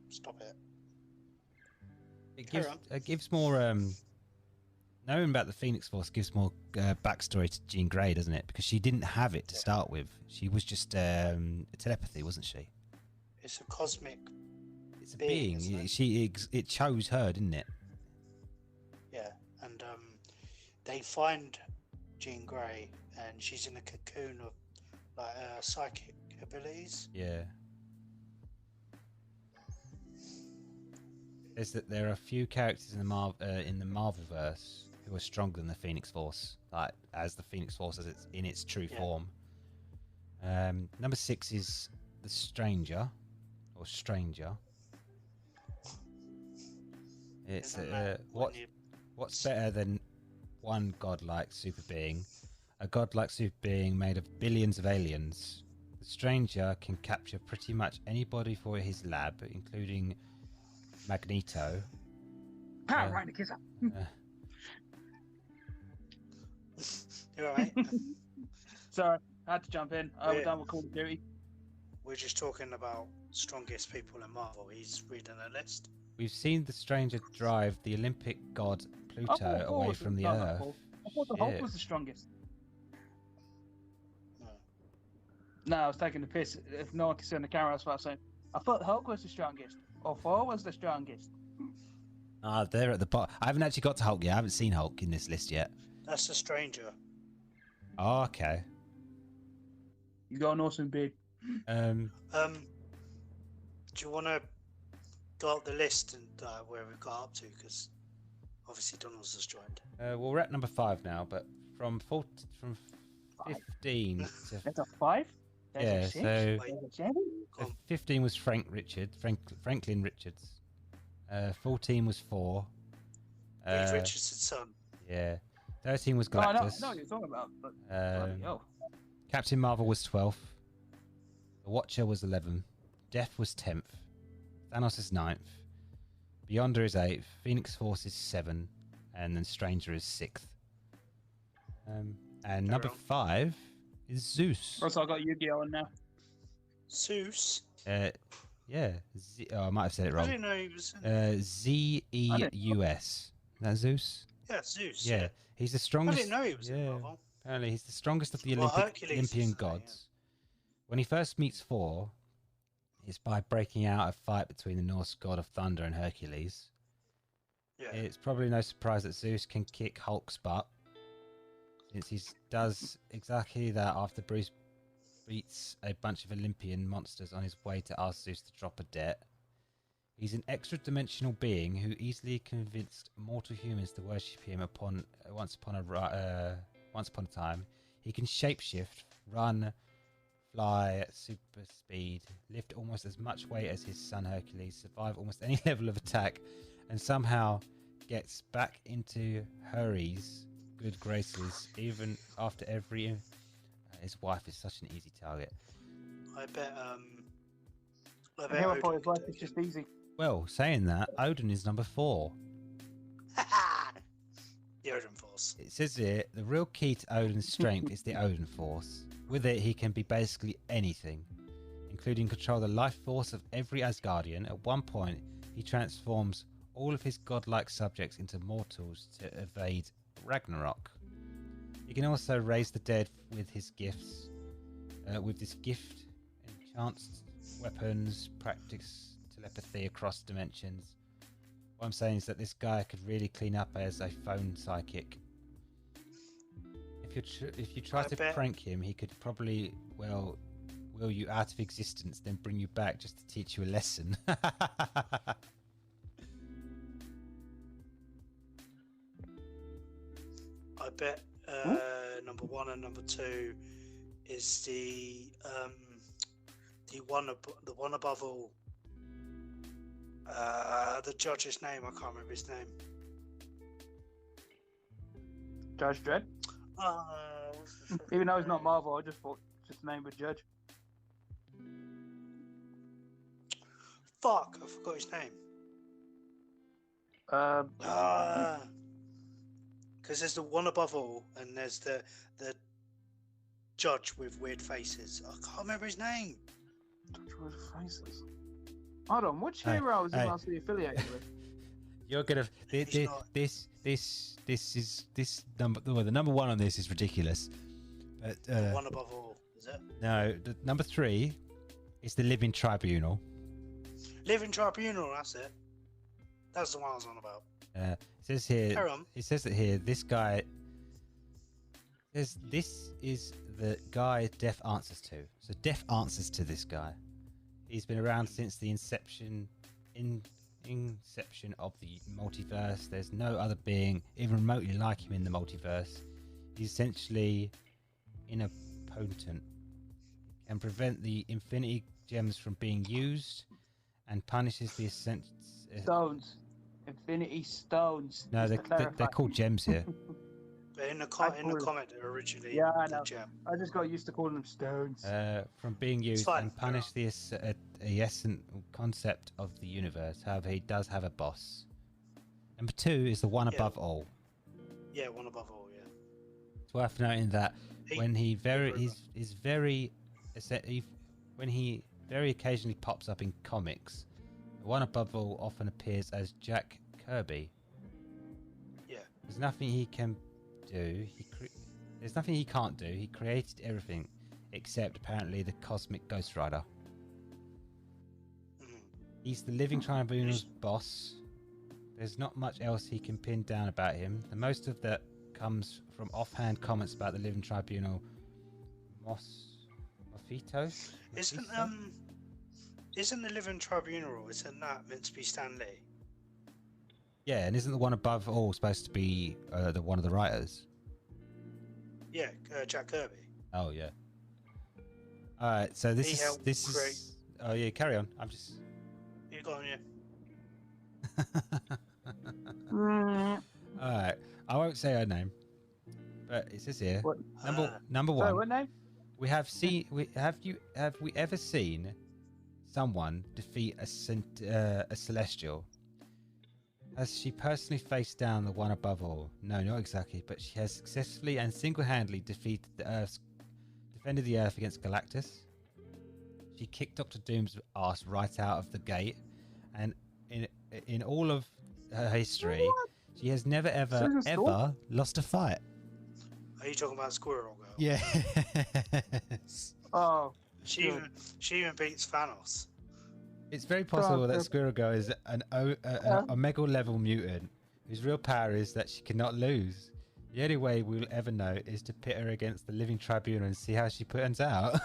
stop it. It gives more. Knowing about the Phoenix Force gives more backstory to Jean Grey, doesn't it? Because she didn't have it to start with. She was just telepathy, wasn't she? It's a cosmic. It's a being. It chose her, didn't it? Yeah, and they find Jean Grey, and she's in a cocoon of like psychic abilities. Yeah. Is that there are a few characters in the Marvelverse who are stronger than the Phoenix Force, like as the Phoenix Force as it's in its true form. Number 6 is the Stranger, or Stranger. It's what's better than one godlike super being? A godlike super being made of billions of aliens. The Stranger can capture pretty much anybody for his lab, including Magneto. Right, kiss up. You're right. Sorry, I had to jump in. We're done with Call of Duty. We're just talking about strongest people in Marvel. He's reading a list. We've seen the Stranger drive the Olympic god Pluto away from the Earth. I thought the Hulk was the strongest. No, I was taking the piss. If no one can see on the camera, that's what I was saying. I thought Hulk was the strongest. Or Thor was the strongest. They're at the bottom. I haven't actually got to Hulk yet. I haven't seen Hulk in this list yet. That's the Stranger. Oh, okay. He's got an awesome beard. Do you want to go up the list and where we got up to? Because obviously Donald's just joined. Well, we're at number 5 now, but from 15 to... That's a 5? Yeah, so 15 was Franklin Richards. 14 was 4. Reed Richards' son. Yeah. 13 was Galactus. No, you're talking about. But, Captain Marvel was 12th. The Watcher was 11th. Death was 10th. Thanos is 9th. Beyonder is 8th. Phoenix Force is 7th. And then Stranger is 6th. And number 5 is Zeus. Also, I got Yu-Gi-Oh on now. Zeus? Yeah. I might have said it wrong. I didn't know he was... Zeus. Is that Zeus? Yeah, Zeus. Yeah. He's the strongest... I didn't know he was in Marvel. Apparently, he's the strongest of the Hercules Olympian gods. When he first meets Thor, it's by breaking out a fight between the Norse god of thunder and Hercules. Yeah. It's probably no surprise that Zeus can kick Hulk's butt, since he does exactly that after Bruce beats a bunch of Olympian monsters on his way to ask Zeus to drop a debt. He's an extra-dimensional being who easily convinced mortal humans to worship him once upon a time. He can shapeshift, run, fly at super speed, lift almost as much weight as his son Hercules, survive almost any level of attack, and somehow gets back into Hurry's good graces even after every... his wife is such an easy target. I bet I thought his wife is just easy. Well, saying that, Odin is number 4. The Odin Force. It says here, the real key to Odin's strength is the Odin Force. With it, he can be basically anything, including control the life force of every Asgardian. At one point, he transforms all of his godlike subjects into mortals to evade Ragnarok. He can also raise the dead with his gifts. With this gift, enchants weapons, practice telepathy across dimensions. What I'm saying is that this guy could really clean up as a phone psychic. If you try to prank him, he could probably, will you out of existence, then bring you back just to teach you a lesson. I bet number 1 and number 2 is the one above all. The judge's name, I can't remember his name. Judge Dredd? Even though it's not Marvel, I just thought just the name was Judge. Fuck, I forgot his name. Because there's the one above all, and there's the judge with weird faces. I can't remember his name. Judge with faces. Hold on, which hero is he mostly affiliated with? You're gonna this number. Well, the number 1 on this is ridiculous. But, the one above all, is it? No, the number 3 is the Living Tribunal. Living Tribunal, that's it. That's the one I was on about. It says here. Carry on. It says that here. This guy says this is the guy Death answers to. So Death answers to this guy. He's been around since the inception of the multiverse. There's no other being even remotely like him in the multiverse. He's essentially impotent and prevent the Infinity Gems from being used, and punishes the Stones. Infinity Stones. No, they're called gems here. But in the comic, they're originally the gem. I just got used to calling them stones. From being used and punish the essence concept of the universe. However, he does have a boss. Number 2 is the one above all. Yeah, one above all. Yeah. It's worth noting that when he very occasionally pops up in comics, the one above all often appears as Jack Kirby. Yeah. There's nothing he can do. There's nothing he can't do. He created everything except apparently the cosmic Ghost Rider. He's the Living Tribunal's boss. There's not much else he can pin down about him. The most of that comes from offhand comments about the Living Tribunal. Mofito? Isn't the Living Tribunal, isn't that meant to be Stan Lee? Yeah, and isn't the one above all supposed to be one of the writers? Yeah, Jack Kirby. Oh yeah. All right, so this is. Oh yeah, carry on. I'm just. You go on, yeah. All right, I won't say her name, but it says here number 1. Sorry, what name? Have we ever seen someone defeat a celestial? Has she personally faced down the one above all? No, not exactly, but she has successfully and single-handedly defended the Earth against Galactus. She kicked Dr. Doom's ass right out of the gate, and in all of her history, she has never ever lost a fight. Are you talking about Squirrel Girl? Yeah. Oh, she even beats Thanos. It's very possible that Squirrel Girl is an Omega level mutant whose real power is that she cannot lose. The only way we'll ever know is to pit her against the living tribunal and see how she turns out.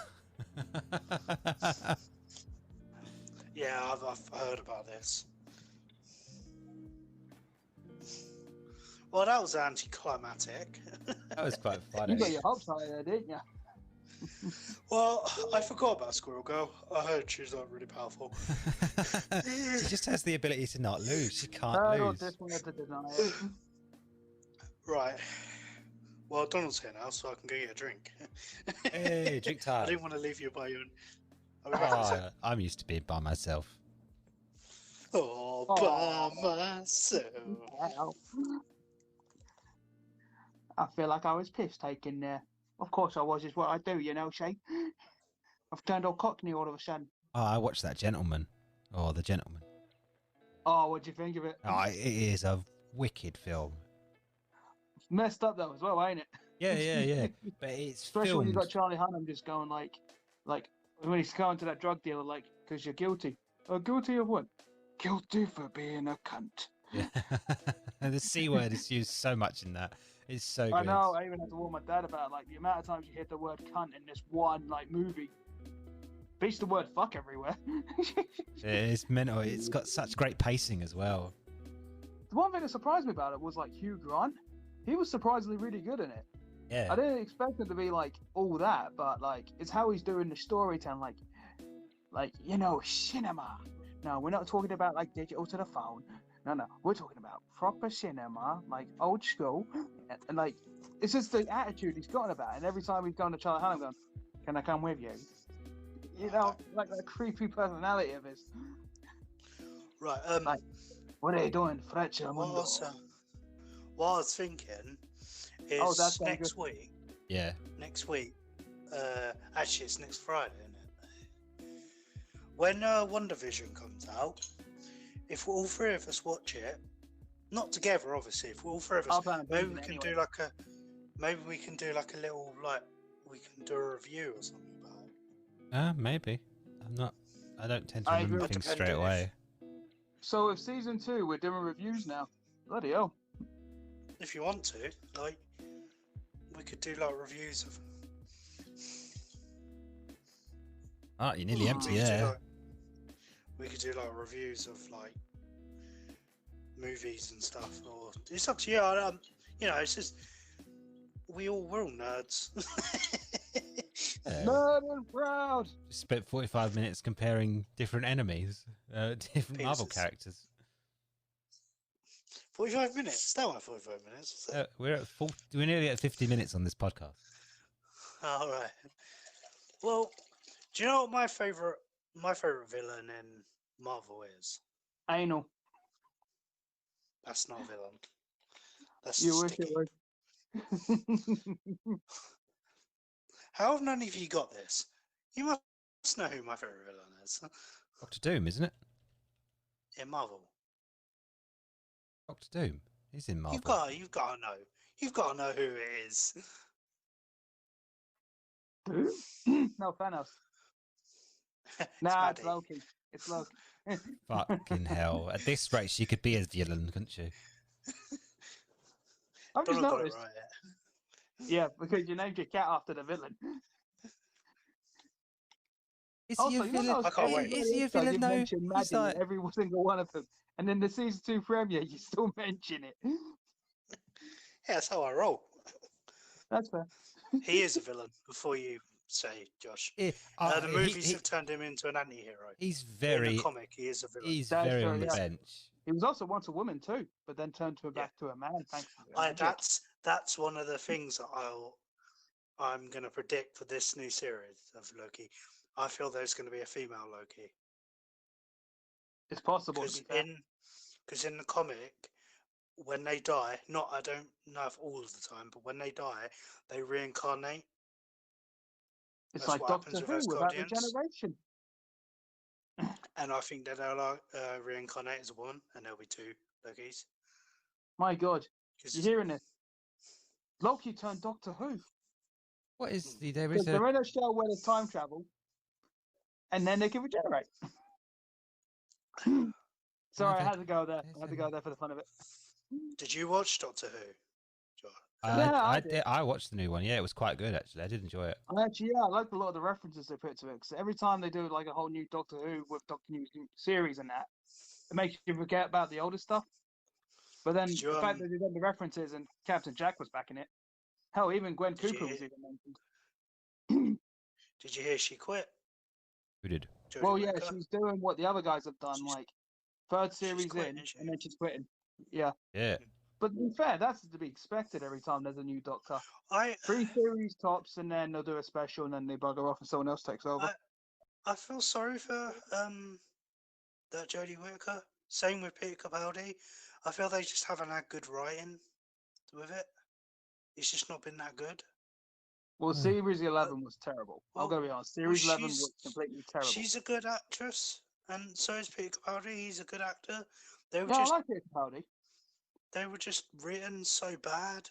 Yeah, I've heard about this. Well, that was anticlimactic. That was quite funny. You got your hopes high there, didn't you? Well, I forgot about Squirrel Girl. I heard she's not really powerful. She just has the ability to not lose. She can't lose. Definitely have to deny it. Right. Well, Donald's here now, so I can go get a drink. Hey, drink time. I didn't want to leave you by your own. I'll be back in a sec. I'm used to being by myself. Oh, by myself. I feel like I was piss taking there. Of course I was, is what I do, you know, Shay. I've turned all Cockney all of a sudden. Oh, I watched that Gentleman. Oh, The Gentleman. Oh, what'd you think of it? Oh, it is a wicked film. Messed up though as well, ain't it? Yeah. But it's especially filmed... when you got Charlie Hunnam just going like when he's going to that drug dealer, like, because you're guilty. Guilty of what? Guilty for being a cunt. Yeah. The C word is used so much in that. It's so good. I know. I even had to warn my dad about like the amount of times you hear the word cunt in this one like movie. Beats the word fuck everywhere. It's mental. It's got such great pacing as well. The one thing that surprised me about it was like Hugh Grant. He was surprisingly really good in it. Yeah. I didn't expect him to be like all that, but like it's how he's doing the storytelling, like you know, cinema. No, we're not talking about like digital to the phone. No, we're talking about proper cinema, like old school, and like it's just the attitude he's got about it. And every time he's going to Charlie Hunnam, going, "Can I come with you?" You know, like that creepy personality of his. Right. Like, what are you doing, Fletcher? What I was thinking is that's next week. Yeah. Next week. Actually, it's next Friday, isn't it? When WandaVision comes out, if all three of us watch it, not together, obviously. If all three of us, maybe we can do like a little we can do a review or something about it. Maybe. I don't tend to remember things straight away. So if season 2, we're doing reviews now. Bloody hell. If you want to, like, we could do like reviews of. Oh, you're nearly empty, yeah. We could do like reviews of like movies and stuff, or it's up to you. You know, it's just we're all nerds. Nerd and proud. Just spent 45 minutes comparing different enemies, different Marvel characters. 45 minutes? That wasn't 45 minutes. We're nearly at 50 minutes on this podcast. All right. Well, do you know what my favorite villain in Marvel is? Anal. That's not a villain. That's you wish it was. How have none of you got this? You must know who my favorite villain is. Dr. Doom, isn't it? In Marvel. Dr. Doom. He's in Marvel. You've got to know. You've got to know who it is. No, Thanos. Nah, it's Loki. It's Loki. Fucking hell. At this rate, she could be a villain, couldn't she? I've just noticed. Right. Yeah, because you named your cat after the villain. Is he a villain? I can't wait. Is he a villain, you though? mentioned Maddie, every single one of them. And then the season 2 premiere, you still mention it. Yeah, that's how I roll. That's fair. He is a villain, before you say, Josh. The movies have turned him into an anti-hero. He's very... In the comic, he is a villain. He's very on the bench. He was also once a woman, too, but then turned back to a man, thankfully. That's one of the things that I'm going to predict for this new series of Loki. I feel there's going to be a female Loki. It's possible. Because in the comic, when they die, I don't know if all of the time, but when they die, they reincarnate. It's like Doctor Who without regeneration. And I think that they'll reincarnate as one, and there'll be 2 Lokis. My God, you hearing this? Loki turned Doctor Who. What is the? There Because is a. they're in a show where there's time travel, and then they can regenerate. Sorry, I had to go there. I had to go there for the fun of it. Did you watch Doctor Who? I did. I watched the new one. Yeah, it was quite good actually. I did enjoy it. I liked a lot of the references they put to it. Because every time they do like a whole new Doctor Who with Doctor Who series and that, it makes you forget about the older stuff. But then the fact that they did the references and Captain Jack was back in it. Hell, even Gwen Cooper was even mentioned. Did you hear she quit? Who did? Jodie Well, yeah, Whittaker? she's doing what the other guys have done, like third series quitting, in, and then she's quitting. Yeah. Yeah. But to be fair, that's to be expected every time there's a new Doctor. 3 series tops, and then they'll do a special, and then they bugger off, and someone else takes over. I feel sorry for that Jodie Whittaker. Same with Peter Capaldi. I feel they just haven't had good writing with it. It's just not been that good. Well, Series 11 was terrible. I'm going to be honest. Series 11 was completely terrible. She's a good actress, and so is Peter Capaldi. He's a good actor. I like Peter Capaldi. They were just written so bad.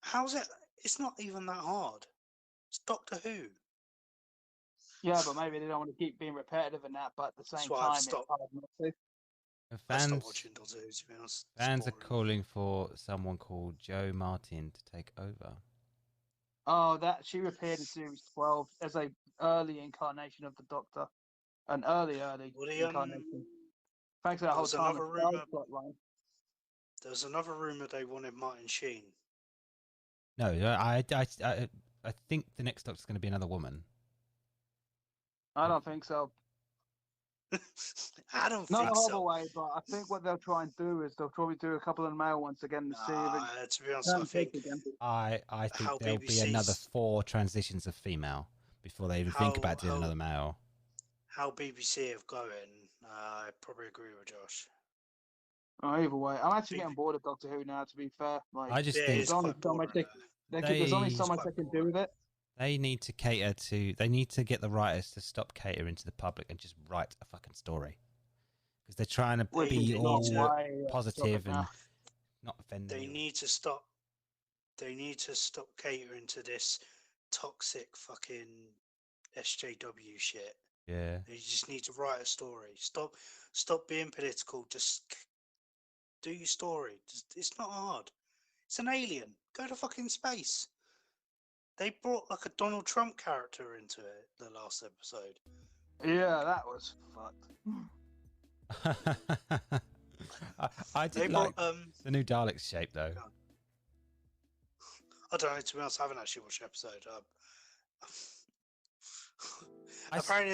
How's it? It's not even that hard. It's Doctor Who. Yeah, but maybe they don't want to keep being repetitive in that, but at the same time, it's hard not to. Fans are calling for someone called Joe Martin to take over. Oh, she appeared in Series 12 as a early incarnation of the Doctor. An early incarnation. Thanks to that whole time plotline. There was another rumor they wanted Martin Sheen. No, I think the next Doctor's going to be another woman. I don't think so. I don't Not think the so. other way, but I think what they'll try and do is they'll probably do a couple of male ones again to see if it. To be honest, I think there'll be another 4 transitions of female before they even think about doing another male. How BBC have going, I probably agree with Josh. Oh, either way, I'm actually getting bored of Doctor Who now. To be fair, I just think there's only so much they can do with it. They need to cater to. They need to get the writers to stop catering to the public and just write a fucking story, because they're trying to be all positive and not offending. They need to stop. They need to stop catering to this toxic fucking SJW shit. Yeah. You just need to write a story. Stop being political. Just do your story. It's not hard. It's an alien. Go to fucking space. They brought like a Donald Trump character into it the last episode. Yeah, that was fucked. I did like the new Dalek shape though. I don't know, to be honest, I haven't actually watched the episode. Apparently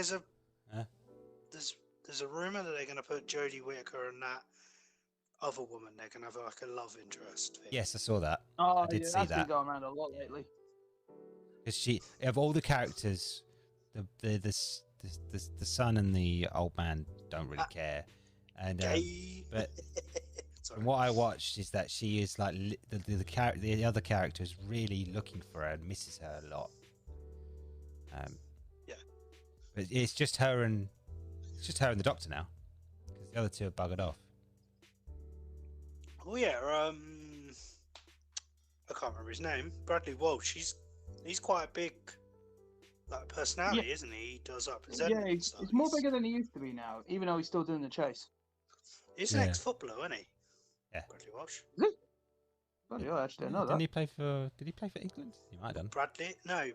there's a rumor that they're going to put Jodie Whittaker and that other woman. They're going to have like a love interest thing. Yes, I saw that. Oh, I did see that's that. been going around a lot lately. Because of all the characters, the son and the old man don't really care, and but from what I watched is that she is like the other character is really looking for her and misses her a lot. Yeah, but it's just her and the Doctor now, because the other two are buggered off. Oh yeah, I can't remember his name. Bradley Walsh. He's quite a big personality, isn't he? He does represent. Yeah, he's more bigger than he used to be now, even though he's still doing the chase. He's an ex-footballer, isn't he? Yeah. Bradley Walsh. Is he? Bloody hell, I actually didn't know that. Did he play for England? He might have done. Bradley? No.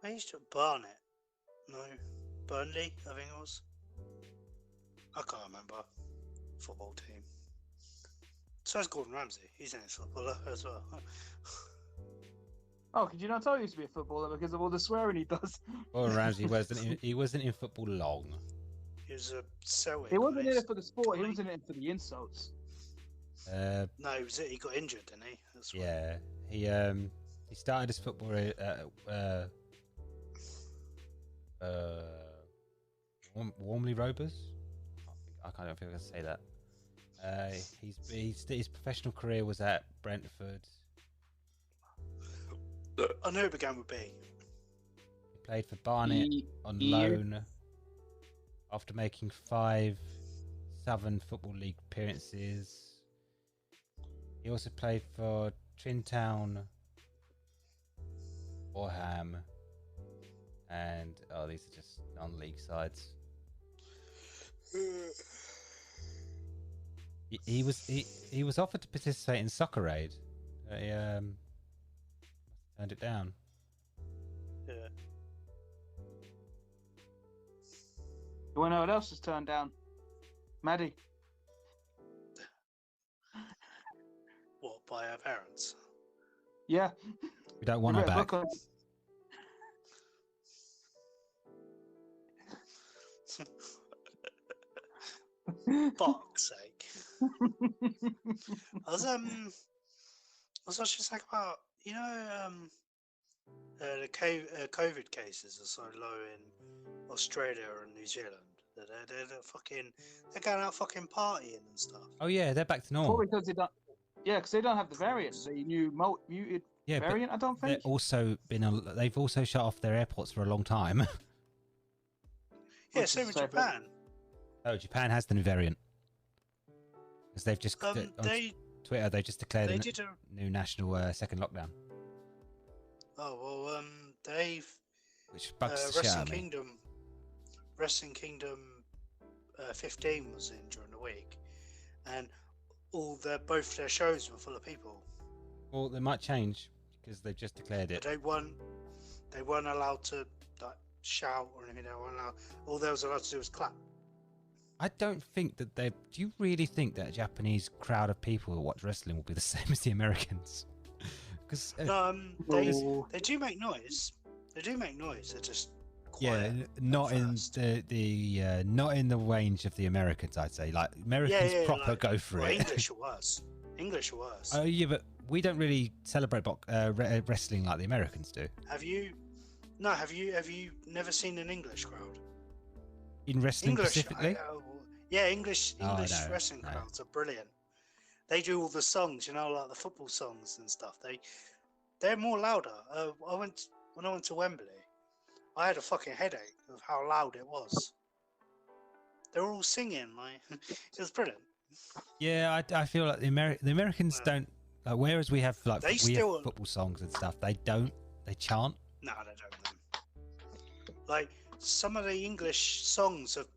I used to Barnet. No. Burnley, I think it was. I can't remember. Football team. So is Gordon Ramsay. He's an ex-footballer as well. Oh, could you not tell he used to be a footballer because of all the swearing he does? Gordon Ramsay wasn't in football long. He was a Celtic. He wasn't in it for the sport. He was in it for the insults. No, he got injured, didn't he? That's yeah, he started his football Warmly Rovers. I don't think I can say that. His professional career was at Brentford. I know it began with B. He played for Barnet on loan after making 5 Southern Football League appearances. He also played for Trintown, Orham, and these are just non-league sides. He was offered to participate in Soccer Aid. He turned it down. Yeah. You want to know what else is turned down? Maddie. What, by our parents? Yeah. We don't want her back. Fuck's sake. I was just saying about, you know, the COVID cases are so low in Australia and New Zealand. They're going out fucking partying and stuff. Oh yeah, they're back to normal. Probably because they don't. Yeah, because they don't have the variant, the new muted variant. I don't think. They've also shut off their airports for a long time. Yeah, same with Japan. Oh, Japan has the new variant. Because they've just Twitter they just declared a new national second lockdown. Oh well, they've which bugs the shit out of me. Wrestling Kingdom 15 was in during the week, and both their shows were full of people. Well, they might change because they've just declared it. But they weren't allowed to like shout or anything. They weren't allowed. All they was allowed to do was clap. I don't think that they. Do you really think that a Japanese crowd of people who watch wrestling will be the same as the Americans? Because they do make noise. They do make noise. They're just quiet. Yeah, not in the not in the range of the Americans. I'd say like Americans proper go for it. English or worse. English or worse. Oh yeah, but we don't really celebrate wrestling like the Americans do. Have you? No, have you never seen an English crowd? In wrestling specifically? English wrestling crowds are brilliant. They do all the songs, you know, like the football songs and stuff. They're more louder. When I went to Wembley, I had a fucking headache of how loud it was. They were all singing, like it was brilliant. Yeah, I feel like the Americans don't. Like, whereas we have like have football songs and stuff, they don't. They chant. No, they don't. Like some of the English songs have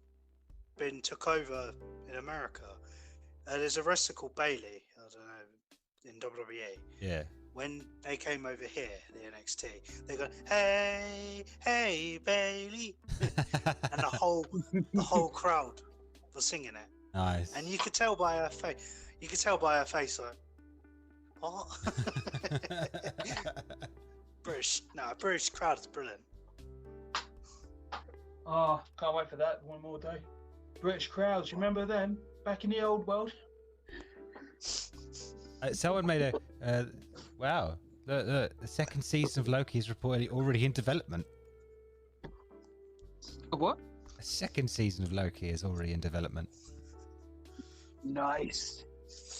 been took over in America. There's a wrestler called Bailey. I don't know, in WWE. Yeah. When they came over here, the NXT, they go, "Hey, hey, Bailey," and the whole crowd was singing it. Nice. And you could tell by her face. You could tell by her face, like, what? British crowd is brilliant. Oh, can't wait for that one more day. British crowds, you remember them back in the old world? Someone made a wow. Look, the second season of Loki is reportedly already in development. A what? A second season of Loki is already in development. Nice.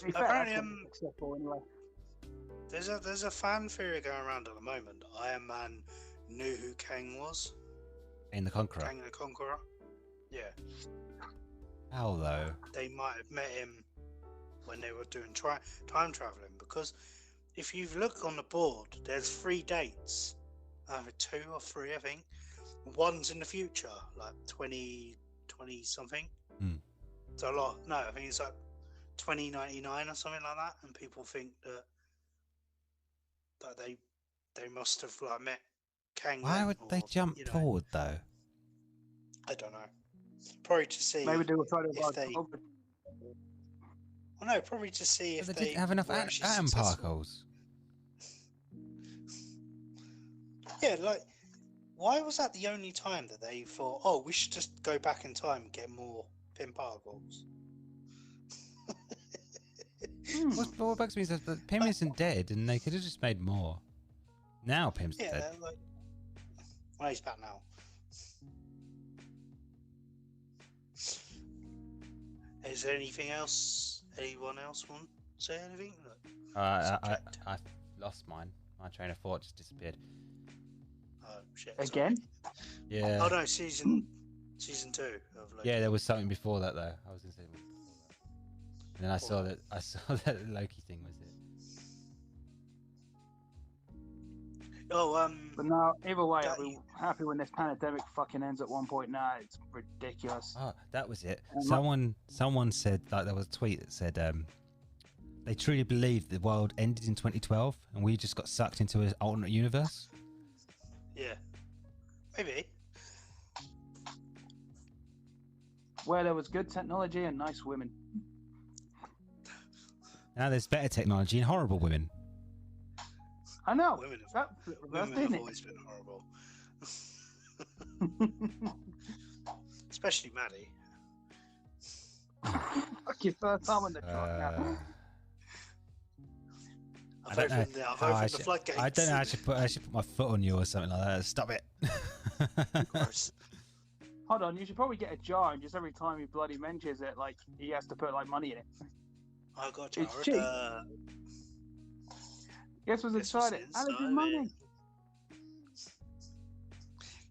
Apparently, there's a fan theory going around at the moment. Iron Man knew who Kang was. In the Conqueror. Kang the Conqueror. Yeah. How though? They might have met him when they were doing time traveling, because if you look on the board, there's 3 dates. 2 or 3, I think. One's in the future, like 20 something. It's a lot. No, I think it's like 2099 or something like that. And people think that they must have like met Kang. Why would they jump forward though? I don't know. Probably to see. Maybe they were trying to if they. Well, no, probably to see if they they didn't have enough atom particles. Yeah, like, why was that the only time that they thought, oh, we should just go back in time and get more pin particles? What bugs me is that Pym isn't dead, and they could have just made more. Now Pym's dead. Like, well, he's back now. Is there anything else? Anyone else want to say anything? I lost mine. My train of thought just disappeared. Oh shit! Again? Yeah. Oh no, season Season 2 of Loki. Yeah, there was something before that though. I was gonna say before that. And then I saw that the Loki thing was it. But no, either way, I'll be happy when this pandemic fucking ends at one point. Now it's ridiculous. Oh, that was it. And Someone said, like, there was a tweet that said they truly believe the world ended in 2012 and we just got sucked into an alternate universe. Yeah, maybe. Where there was good technology and nice women. Now there's better technology and horrible women. I know. Women That have always been horrible. Especially Maddie. Fuck your first time on the truck now. I've opened the floodgates. I don't know. I should put my foot on you or something like that. Stop it. Gross. Hold on, you should probably get a jar and just every time he bloody mentions it, like, he has to put, like, money in it. I got a jar. It's cheap. Guess what's inside it? Alex' money.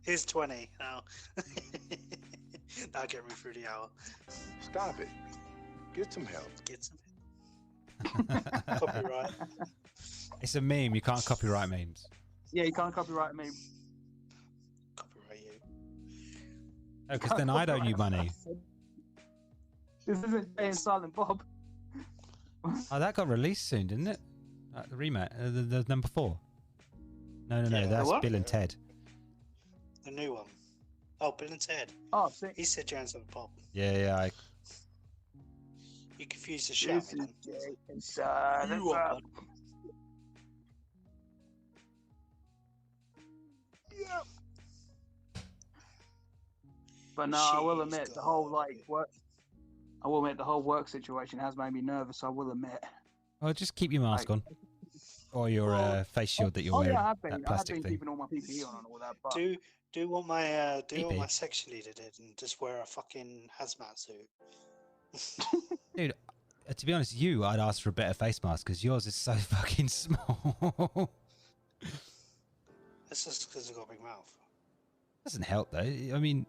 Here's 20 now. That'll get me through the hour. Stop it. Get some help. Get some help. Copyright. It's a meme. You can't copyright memes. Yeah, you can't copyright a meme. Copyright you. Oh, because then I don't owe you money. This isn't Jay and Silent Bob. Oh, that got released soon, didn't it? The remake, the number 4. No, Yeah, that's what? Bill and Ted. The new one. Oh, Bill and Ted. Oh, see. He said Jay and Silent Bob. Yeah. You confused the shit out This of me. is Jay and Silent You are Bob. Yep. But no, I will She's admit, the got whole, it. like, work... I will admit, the whole work situation has made me nervous, I will admit. Well, just keep your mask on. Or your face shield that you're wearing. Yeah, I have been. That I have plastic been thing. keeping all my PPE on and all that, but... Do what my Maybe. section leader did and just wear a fucking hazmat suit. Dude, to be honest, I'd ask for a better face mask because yours is so fucking small. That's just because I've got a big mouth. Doesn't help though. I mean,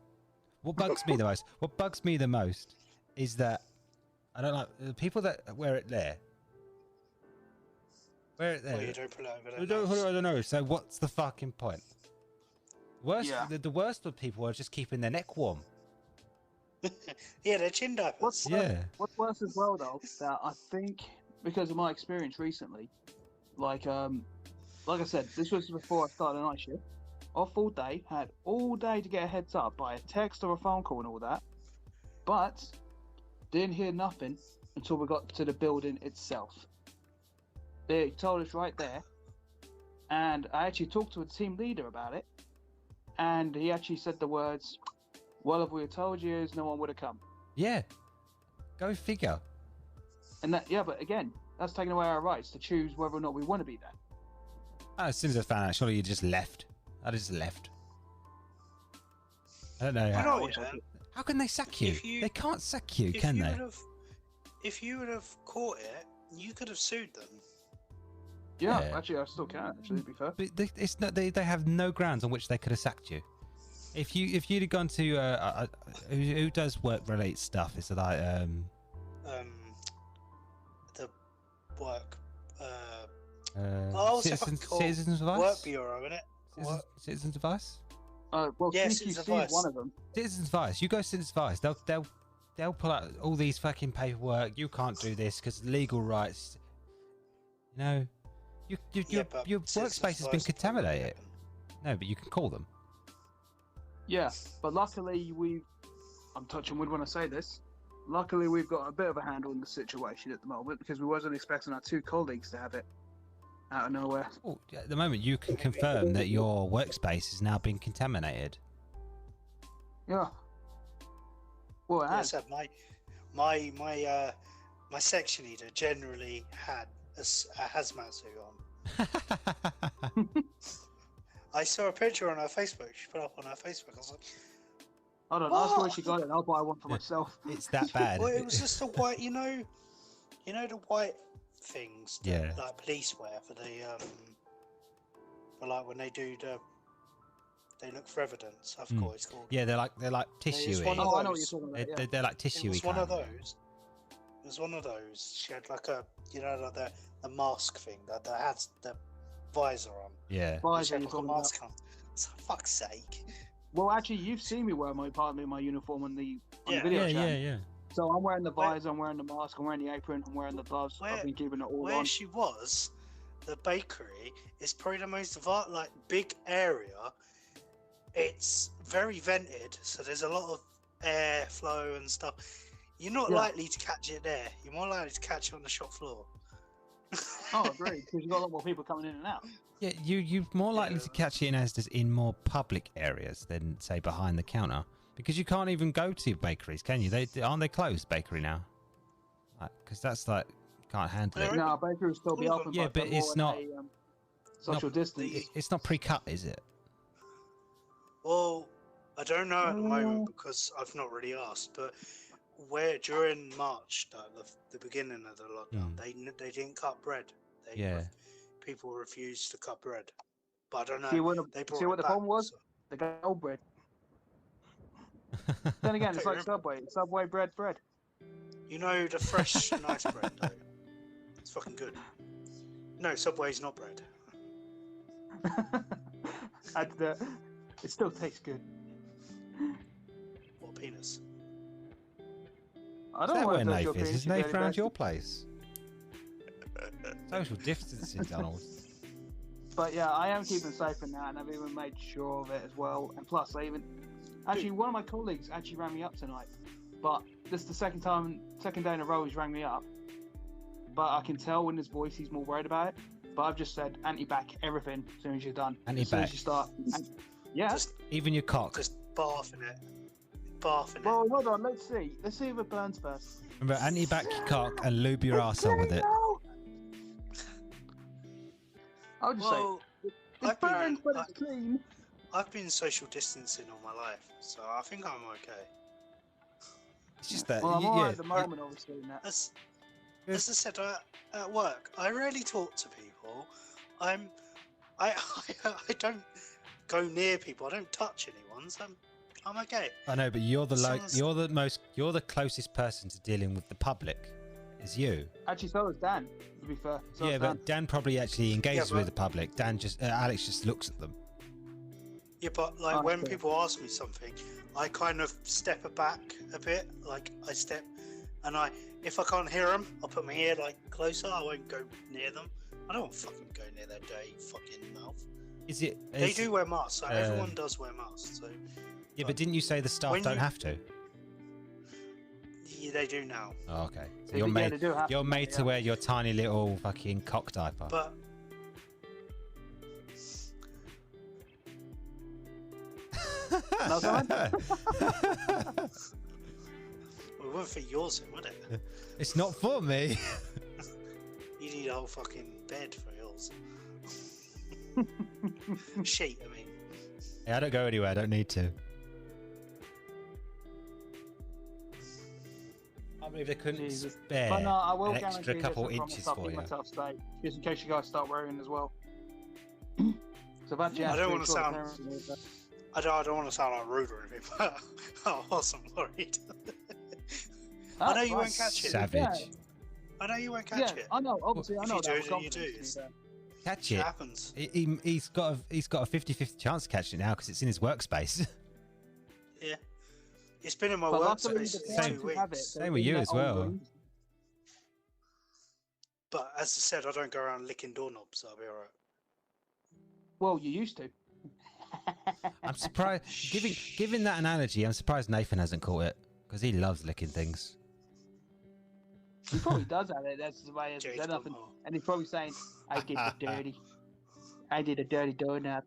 what bugs me the most? What bugs me the most is that I don't like the people that wear it there. Wear it there. Well, you don't pull it over I their don't know. So what's the fucking point? Worst, Yeah. the worst of people are just keeping their neck warm. Yeah, they're chin diapers. What's worse as well, though, that I think, because of my experience recently, like I said, this was before I started a night shift. Off all day, had all day to get a heads up by a text or a phone call and all that, but didn't hear nothing until we got to the building itself. They told us right there, and I actually talked to a team leader about it, and he actually said the words, "Well, if we had told you, no one would have come." Yeah. Go figure. And that, yeah, but again, that's taking away our rights to choose whether or not we want to be there. Oh, as soon as I found out, surely you just left. I just left. I don't know. I know, yeah. How can they sack you? They can't sack you, can they? If you would have caught it, you could have sued them. Yeah, Yeah. actually, I still can. Actually, to be fair. But it's not. They have no grounds on which they could have sacked you. If you'd have gone to who does work related stuff? It's like The work. Citizens Advice. Work Bureau, isn't it? Citizens Advice. Well, Yeah, CQC Citizens is Advice. one of them. Citizens Advice. You go Citizens Advice. They'll pull out all these fucking paperwork. You can't do this because legal rights. You know, your workspace has been contaminated. No, but you can call them. Yeah, but luckily I'm touching wood when I say this. Luckily, we've got a bit of a handle on the situation at the moment because we wasn't expecting our 2 colleagues to have it out of nowhere. Well, at the moment, you can confirm that your workspace has now been contaminated. Yeah. Well, it has. Yes, my section leader generally had a hazmat suit on. I saw a picture on her Facebook. She put up on her Facebook. I was like, Hold on, What? ask her where she got it. I'll buy one for myself. It's that bad. well, it was just a white, you know the white things, that, Yeah. like police wear for the for like when they do They look for evidence. I Hmm. forgot what it's called. Yeah, they're like tissue. one of Oh, I know what you're those. talking about. Yeah. They're like tissue. It was one of those. It was one of those. She had like a, like the mask thing that has the visor on. Yeah. She Visor, had you're like a talking about. mask on. So, for fuck's sake. Well, actually, you've seen me wear my uniform on the Yeah. video Yeah, chat. yeah. So I'm wearing the visor, I'm wearing the mask, I'm wearing the apron, I'm wearing the gloves. I've been keeping it all Where on. she was, the bakery is probably the most big area. It's very vented, so there's a lot of air flow and stuff. You're not likely to catch it there. You're more likely to catch it on the shop floor. Oh, agreed. Because you've got a lot more people coming in and out. Yeah, you're more likely to catch it in more public areas than say behind the counter, because you can't even go to bakeries, can you? Aren't they closed, bakery now? Because that's like can't handle it. No, bakery will still be open. Yeah, but it's not social distance. It's not pre-cut, is it? Well, I don't know at the moment because I've not really asked, but where during March, the beginning of the lockdown, they didn't cut bread. People refused to cut bread, but I don't know. See what the problem was? So. They got old bread. Then again, it's like Subway. Subway bread. You know the fresh, nice bread though. It's fucking good. No, Subway's not bread. It still tastes good. What penis? I don't Is that know where what Nath is? Is Nath round your place? Social distancing, Donald. But yeah, I am keeping safe in that, and I've even made sure of it as well. And plus, actually, one of my colleagues actually rang me up tonight. But this is the second day in a row he's rang me up. But I can tell in his voice he's more worried about it. But I've just said anti-back everything as soon as you're done. Anti-back. As soon as you start. Just, even your cock. Just barf in it. Barf in it. Well, hold on. Let's see. Let's see if it burns first. Remember, anti-back your cock and lube your arsehole with it. I would just say it burns, but it's clean. I've been social distancing all my life, so I think I'm okay. It's just that. Well, I'm alright at the moment, obviously. As I said, at work, I rarely talk to people. I don't go near people. I don't touch anyone. So I'm okay. I know, but you're the closest person to dealing with the public. Is you. Actually, so is Dan. To be fair. Yeah, but Dan probably actually engages with the public. Alex just looks at them. Yeah, but when people ask me something, I kind of step back a bit. Like I step, and if I can't hear them, I'll put my ear closer. I won't go near them. I don't fucking go near their dirty fucking mouth. They do wear masks. So everyone does wear masks. So. Yeah, but didn't you say the staff don't have to? Yeah, they do now. Oh, okay. So you're made to wear your tiny little fucking cock diaper. But No comment? Well, it wouldn't fit yours in, would it? It's not for me. You need a whole fucking bed for yours. Sheet, I mean. Yeah, I don't go anywhere. I don't need to. I believe they couldn't spare but no, I will an extra couple inches for you. Myself today, just in case you guys start wearing as well. So I don't want to sound. I don't want to sound like rude or anything, but I wasn't worried. I know you won't catch it. Savage. Yeah. I know you won't catch it. I know. Obviously, I know that. You do. Catch It it. happens. He's got a 50-50 chance to catch it now because it's in his workspace. Yeah. It's been in my workspace for 2 weeks. Same with you as well. But as I said, I don't go around licking doorknobs, so I'll be alright. Well, you used to. I'm surprised. Given that analogy, I'm surprised Nathan hasn't caught it because he loves licking things. He probably does have it. That's the way he hasn't done nothing. And he's probably saying, I did the dirty. I did a dirty doorknob.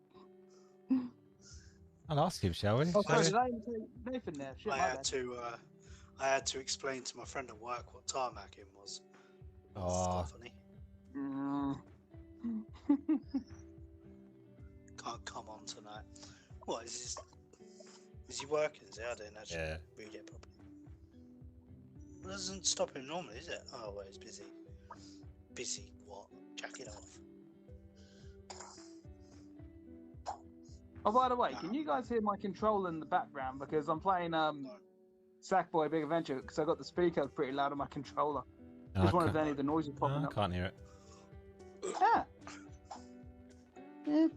I'll ask him, shall we? Oh, sorry, did I even say Nathan there? Shit, I had to explain to my friend at work what tarmacking was. Oh. It's funny. Can't come on tonight. What is he working? Is he? I didn't actually read it properly. It doesn't stop him normally, is it? Oh, well, he's busy. Busy what? Jack it off. Oh, by the way, can you guys hear my controller in the background? Because I'm playing Sackboy Big Adventure, because I got the speakers pretty loud on my controller. Just wondered if any of the noises popping up. I can't hear it. Yeah.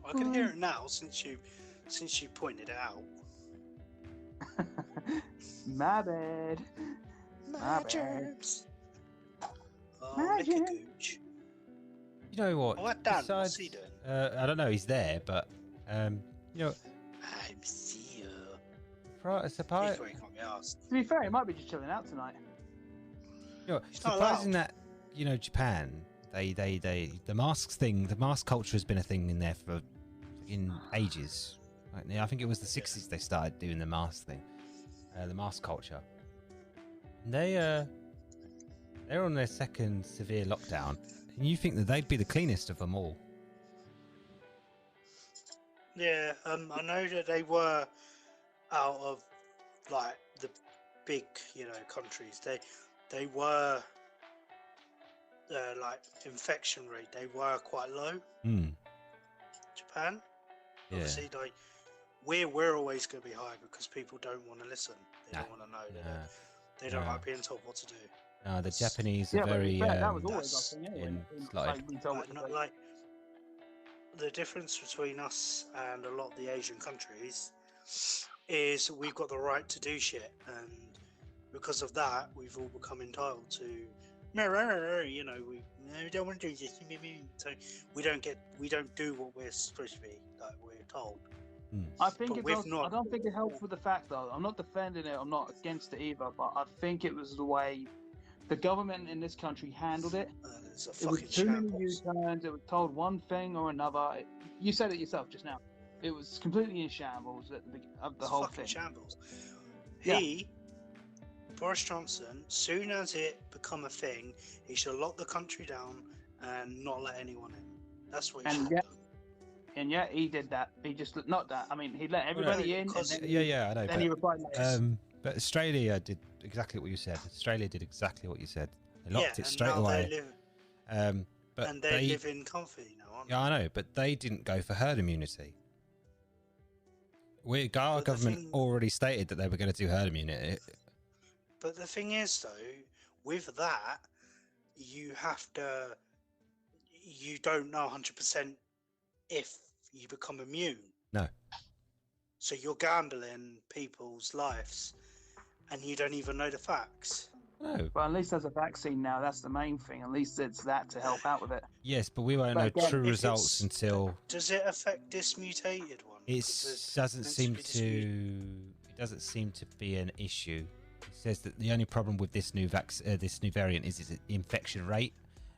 I can hear it now since you pointed it out. My bad. My germs. Oh, My Mickey germs. Gooch. You know what? Oh, what Dan? Besides, What's he doing? I don't know. He's there, but you know, I'm see you. it's surprising. Before he got me asked. To be fair, he might be just chilling out tonight. You know, He's not surprising allowed. that Japan, the masks thing, the mask culture has been a thing in there for in ages. Like, I think it was the 60s they started doing the mask thing, the mask culture. And they're on their second severe lockdown, and you think that they'd be the cleanest of them all? Yeah, I know that they were out of like the big, countries. They were like infection rate. They were quite low. Japan, Yeah. obviously, like we're always going to be high because people don't want to listen. They don't want to know. They don't like being told what to do. No, the Japanese Yeah, are but very. that was always our thing anyway. Slotted. We told what to Not do. like the difference between us and a lot of the Asian countries is we've got the right to do shit, and because of that, we've all become entitled to. We don't want to do this, so we don't do what we're supposed to be, like we're told. I think But it we've does, not- I don't think it helps with the fact though. I'm not defending it. I'm not against it either. But I think it was the way the government in this country handled it. There's a It was fucking too many shambles. U-turns. It was told one thing or another. You said it yourself just now. It was completely in shambles at of the It's whole fucking thing. shambles. Yeah. Boris Johnson, soon as it become a thing, he should lock the country down and not let anyone in. That's what he And should yeah, have done. And yeah, he did that. He just not that. I mean, he let everybody in. And because- then Yeah, I know. Then he replied like, But Australia did exactly what you said. Australia did exactly what you said. They locked it and straight now away. They live, But and they live in comfy now, aren't Yeah, I know, but they didn't go for herd immunity. Our But the government thing- already stated that they were going to do herd immunity. But the thing is, though, with that, you don't know 100% if you become immune. No. So you're gambling people's lives, and you don't even know the facts. No. well, at least there's a vaccine now. That's the main thing. At least it's that to help out with it. Yes, but we won't But know again, true if results it's- until Does it affect this mutated one? it Because doesn't meant seem be this it doesn't seem to be an issue. It says that the only problem with this new variant is its infection rate,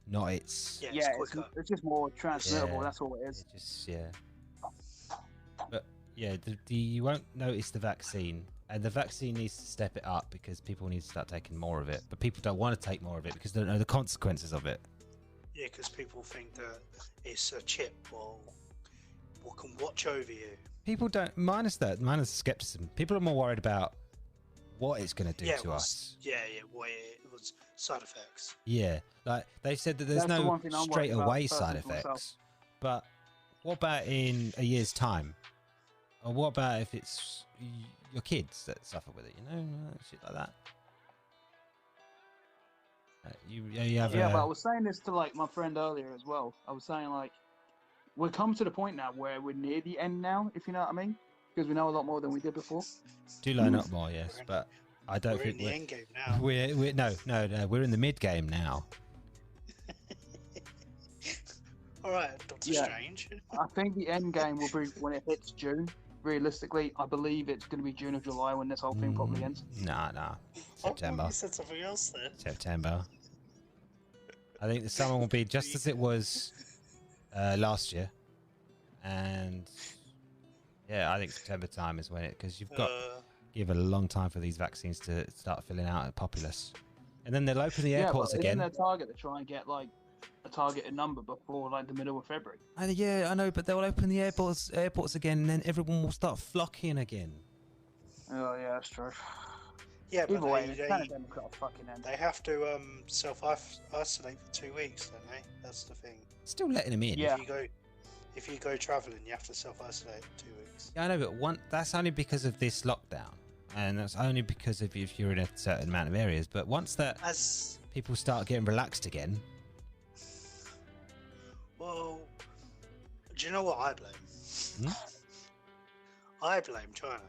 not its. Yeah, Yeah, it's quicker. it's just more transmittable. Yeah. That's all it is. It just But yeah, you won't notice the vaccine, and the vaccine needs to step it up because people need to start taking more of it. But people don't want to take more of it because they don't know the consequences of it. Yeah, because people think that it's a chip or what can watch over you. People don't minus skepticism. People are more worried about what it's going to do to us. Yeah, what it was side effects. Yeah, like they said that there's That's the no one thing I'm straight worried about away side personally for myself. effects. But what about in a year's time? Or what about if it's your kids that suffer with it? Shit like that. You have Yeah, but I was saying this to like my friend earlier as well. I was saying like we're come to the point now where we're near the end now, if you know what I mean, because we know a lot more than we did before. do learn up more, yes, but I don't We're think in the end game now. we're no, we're in the mid game now. All right, Doctor Yeah. Strange. I think the end game will be when it hits June. Realistically, I believe it's going to be June or July when this whole thing probably ends. Nah. September. Oh, you said something else there. September. I think the summer will be just as it was last year, and yeah, I think September time is when because you've got give a long time for these vaccines to start filling out at populace, and then they'll open the airports but again. Isn't their target to try and get like a targeted number before like the middle of February? Yeah, I know, but they'll open the airports again, and then everyone will start flocking again. Oh yeah, that's true. Yeah, but Either way, it's they kind of democratic fucking end. they have to self-isolate for 2 weeks, don't they? That's the thing. Still letting them in. Yeah. if you go travelling, you have to self-isolate 2 weeks. Yeah, I know, but that's only because of this lockdown, and that's only because of if you're in a certain amount of areas. But once that people start getting relaxed again, well, do you know what I blame? I blame China.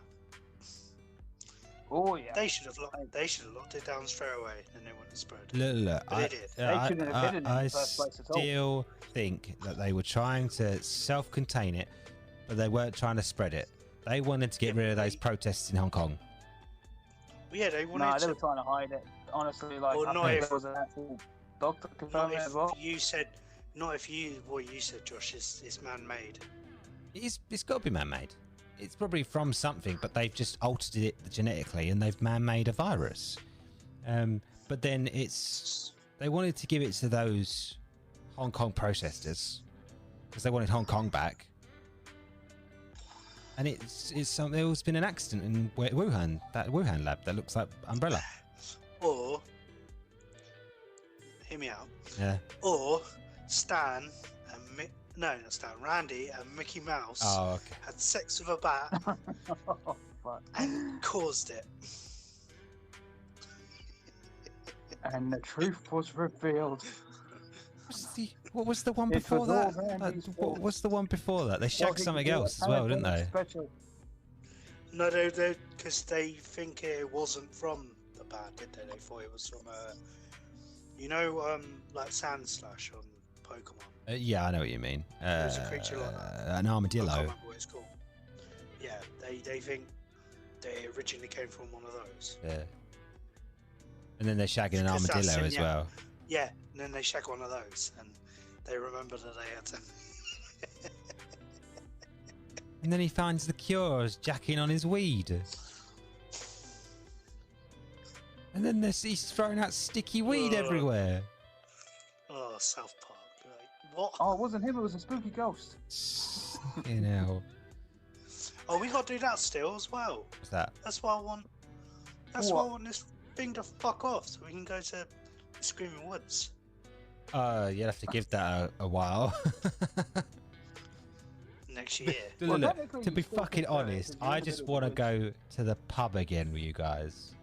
Oh yeah. They should have locked it down straight away, and they wouldn't have spread. Look, they did. They shouldn't have hidden it in the first place at all. I still think that they were trying to self-contain it, but they weren't trying to spread it. They wanted to get rid of those protests in Hong Kong. Yeah, they wanted. No, they were trying to hide it. Honestly, like, well, I think there was an actual doctor confirming it as well. You said, not if you, what you said, Josh, is man-made. It's got to be man-made. It's probably from something, but they've just altered it genetically and they've man-made a virus. But then they wanted to give it to those Hong Kong protesters because they wanted Hong Kong back. And there's been an accident in Wuhan, that Wuhan lab that looks like Umbrella. Or, hear me out. Yeah. Or Stan and not Stan, Randy and Mickey Mouse had sex with a bat and caused it. And the truth was revealed. What was the one before that? What was the one before that? They shagged something else as well, didn't they? Special. No, because they think it wasn't from the bat, did they? They thought it was from like Sand Slash on Pokemon. Yeah, I know what you mean. There's a creature like that. An armadillo. I can't remember what it's called. Yeah, they think they originally came from one of those. Yeah. And then they're shagging an armadillo as well. Yeah, and then they shag one of those, and they remember that they had to. And then he finds the cures jacking on his weed. And then he's throwing out sticky weed everywhere. Oh, South Park. Like, what? Oh, it wasn't him, it was a spooky ghost. You know. Oh, we got to do that still as well. What's that? That's why I want. That's why I want this thing to fuck off, so we can go to the Screaming Woods. You'll have to give that a while. Next year. Look, to be fucking honest, I just want to go to the pub again with you guys.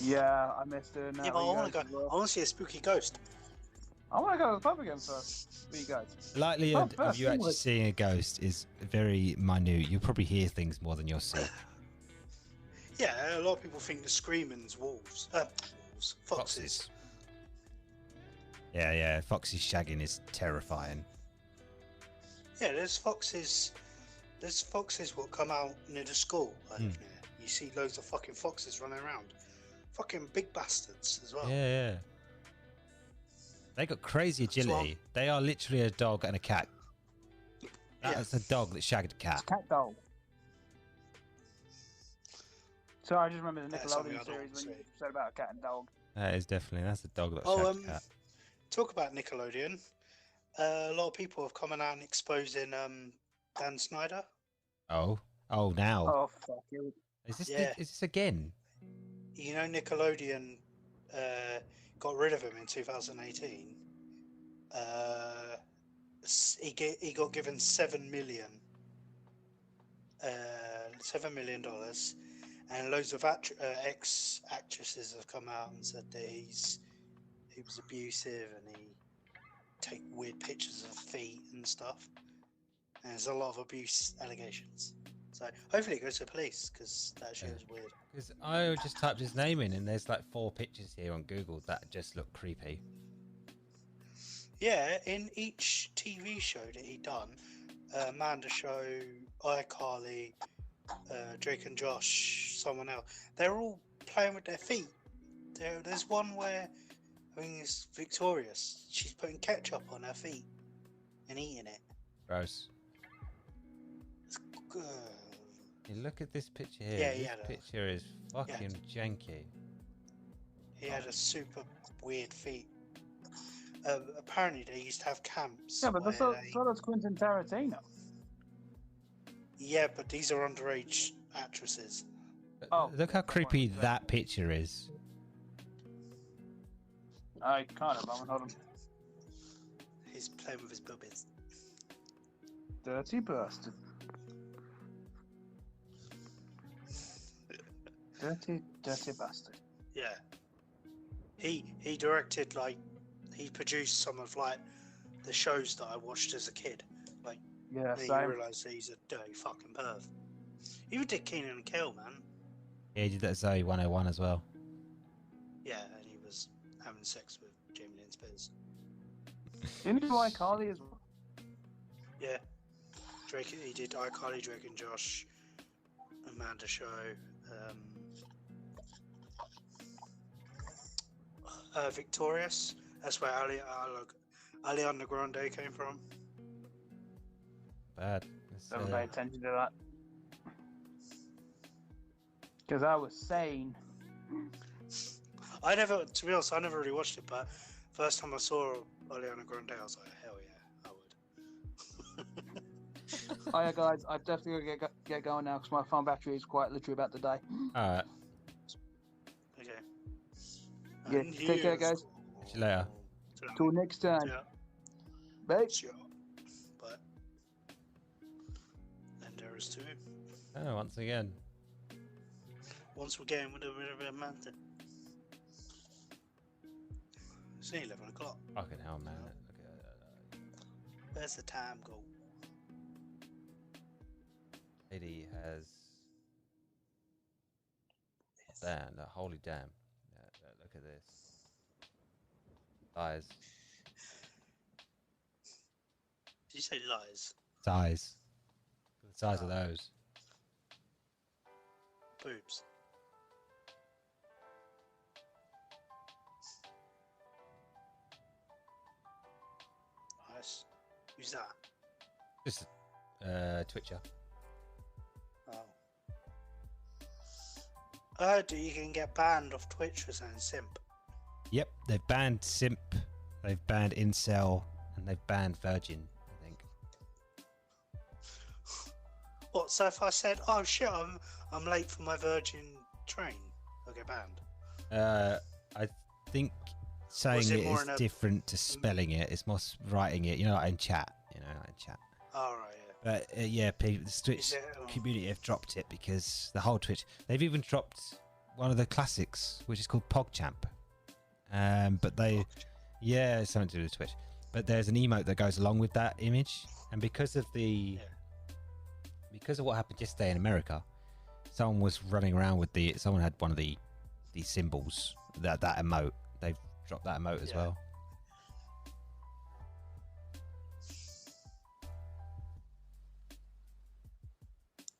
Yeah, I missed it. Yeah, but I want to go. I want to see a spooky ghost. I want to go to the pub again first. For you guys. Likelihood of you actually seeing a ghost is very minute. You'll probably hear things more than you'll see. Yeah, a lot of people think the screaming's wolves. Foxes. Yeah, Fox's shagging is terrifying. Yeah, there's foxes. There's foxes will come out near the school. Like, you see loads of fucking foxes running around. Fucking big bastards as well. Yeah. They got crazy agility. They are literally a dog and a cat. That's a dog that shagged a cat. It's cat dog. So I just remember the Nickelodeon series when you said about a cat and dog. That's a dog that shagged a cat. Talk about Nickelodeon. A lot of people have come out and exposing Dan Snyder. Oh, now. Oh, fuck you. Is this again? You know, Nickelodeon got rid of him in 2018. He got given $7 million, and loads of ex-actresses have come out and said that he was abusive and he take weird pictures of feet and stuff. And there's a lot of abuse allegations. So hopefully it goes to police, because that shit was weird. Because I just typed his name in and there's like 4 pictures here on Google that just look creepy. Yeah, in each TV show that he done, Amanda Show, iCarly, Drake and Josh, someone else, they're all playing with their feet. There's one where, I think it's Victorious, she's putting ketchup on her feet and eating it. Gross. It's good. You look at this picture here. Yeah, this picture is fucking janky. He had a super weird feet. Apparently they used to have camps. Yeah, but so does Quentin Tarantino. Yeah, but these are underage actresses. Look how creepy that picture is. I kind of, hold on. He's playing with his boobies. Dirty bastard. Dirty bastard. Yeah. He directed, like, he produced some of, like, the shows that I watched as a kid. Like, Yeah, then same. you realise that he's a dirty fucking perv. He even did Keenan and Kel, man. Yeah, he did that Zoe 101 as well. Yeah, and he was having sex with Jamie Lynn Spears. Didn't he do iCarly as well? Yeah. Drake, he did iCarly, Drake and Josh, Amanda Show, Victorious. That's where Ariana Grande came from. Bad. Don't pay attention to that. Because I was sane. To be honest, I never really watched it, but first time I saw Ariana Grande, I was like, hell yeah, I would. Oh yeah, guys, I definitely gotta get going now because my phone battery is quite literally about to die. Alright. Okay. Yeah, And take care, guys. See you later. Till next time. Yeah. Bye. Sure. But and there is two. Oh, once again. Once again with a bit of a mountain. It's nearly 11 o'clock. Fucking hell, man. Okay. Where's the time go? Lady has. Damn, holy damn. Yeah, look at this. Eyes. Did you say lies? Size. The size of those. Boobs. Nice. Who's that? Just Twitcher. Oh, you can get banned off Twitch for saying simp. Yep, they've banned simp, they've banned incel, and they've banned virgin, I think. What? So if I said, "Oh shit, I'm late for my virgin train," I'll get banned. I think saying it is different to spelling it. It's more writing it. You know, like in chat. You know, like in chat. Oh right, yeah. But yeah, the Twitch community have dropped it because the whole Twitch. They've even dropped one of the classics, which is called PogChamp. But they, yeah, it's something to do with Twitch. But there's an emote that goes along with that image, and because of what happened yesterday in America, someone was running around with someone had one of the symbols that emote. They've dropped that emote as well.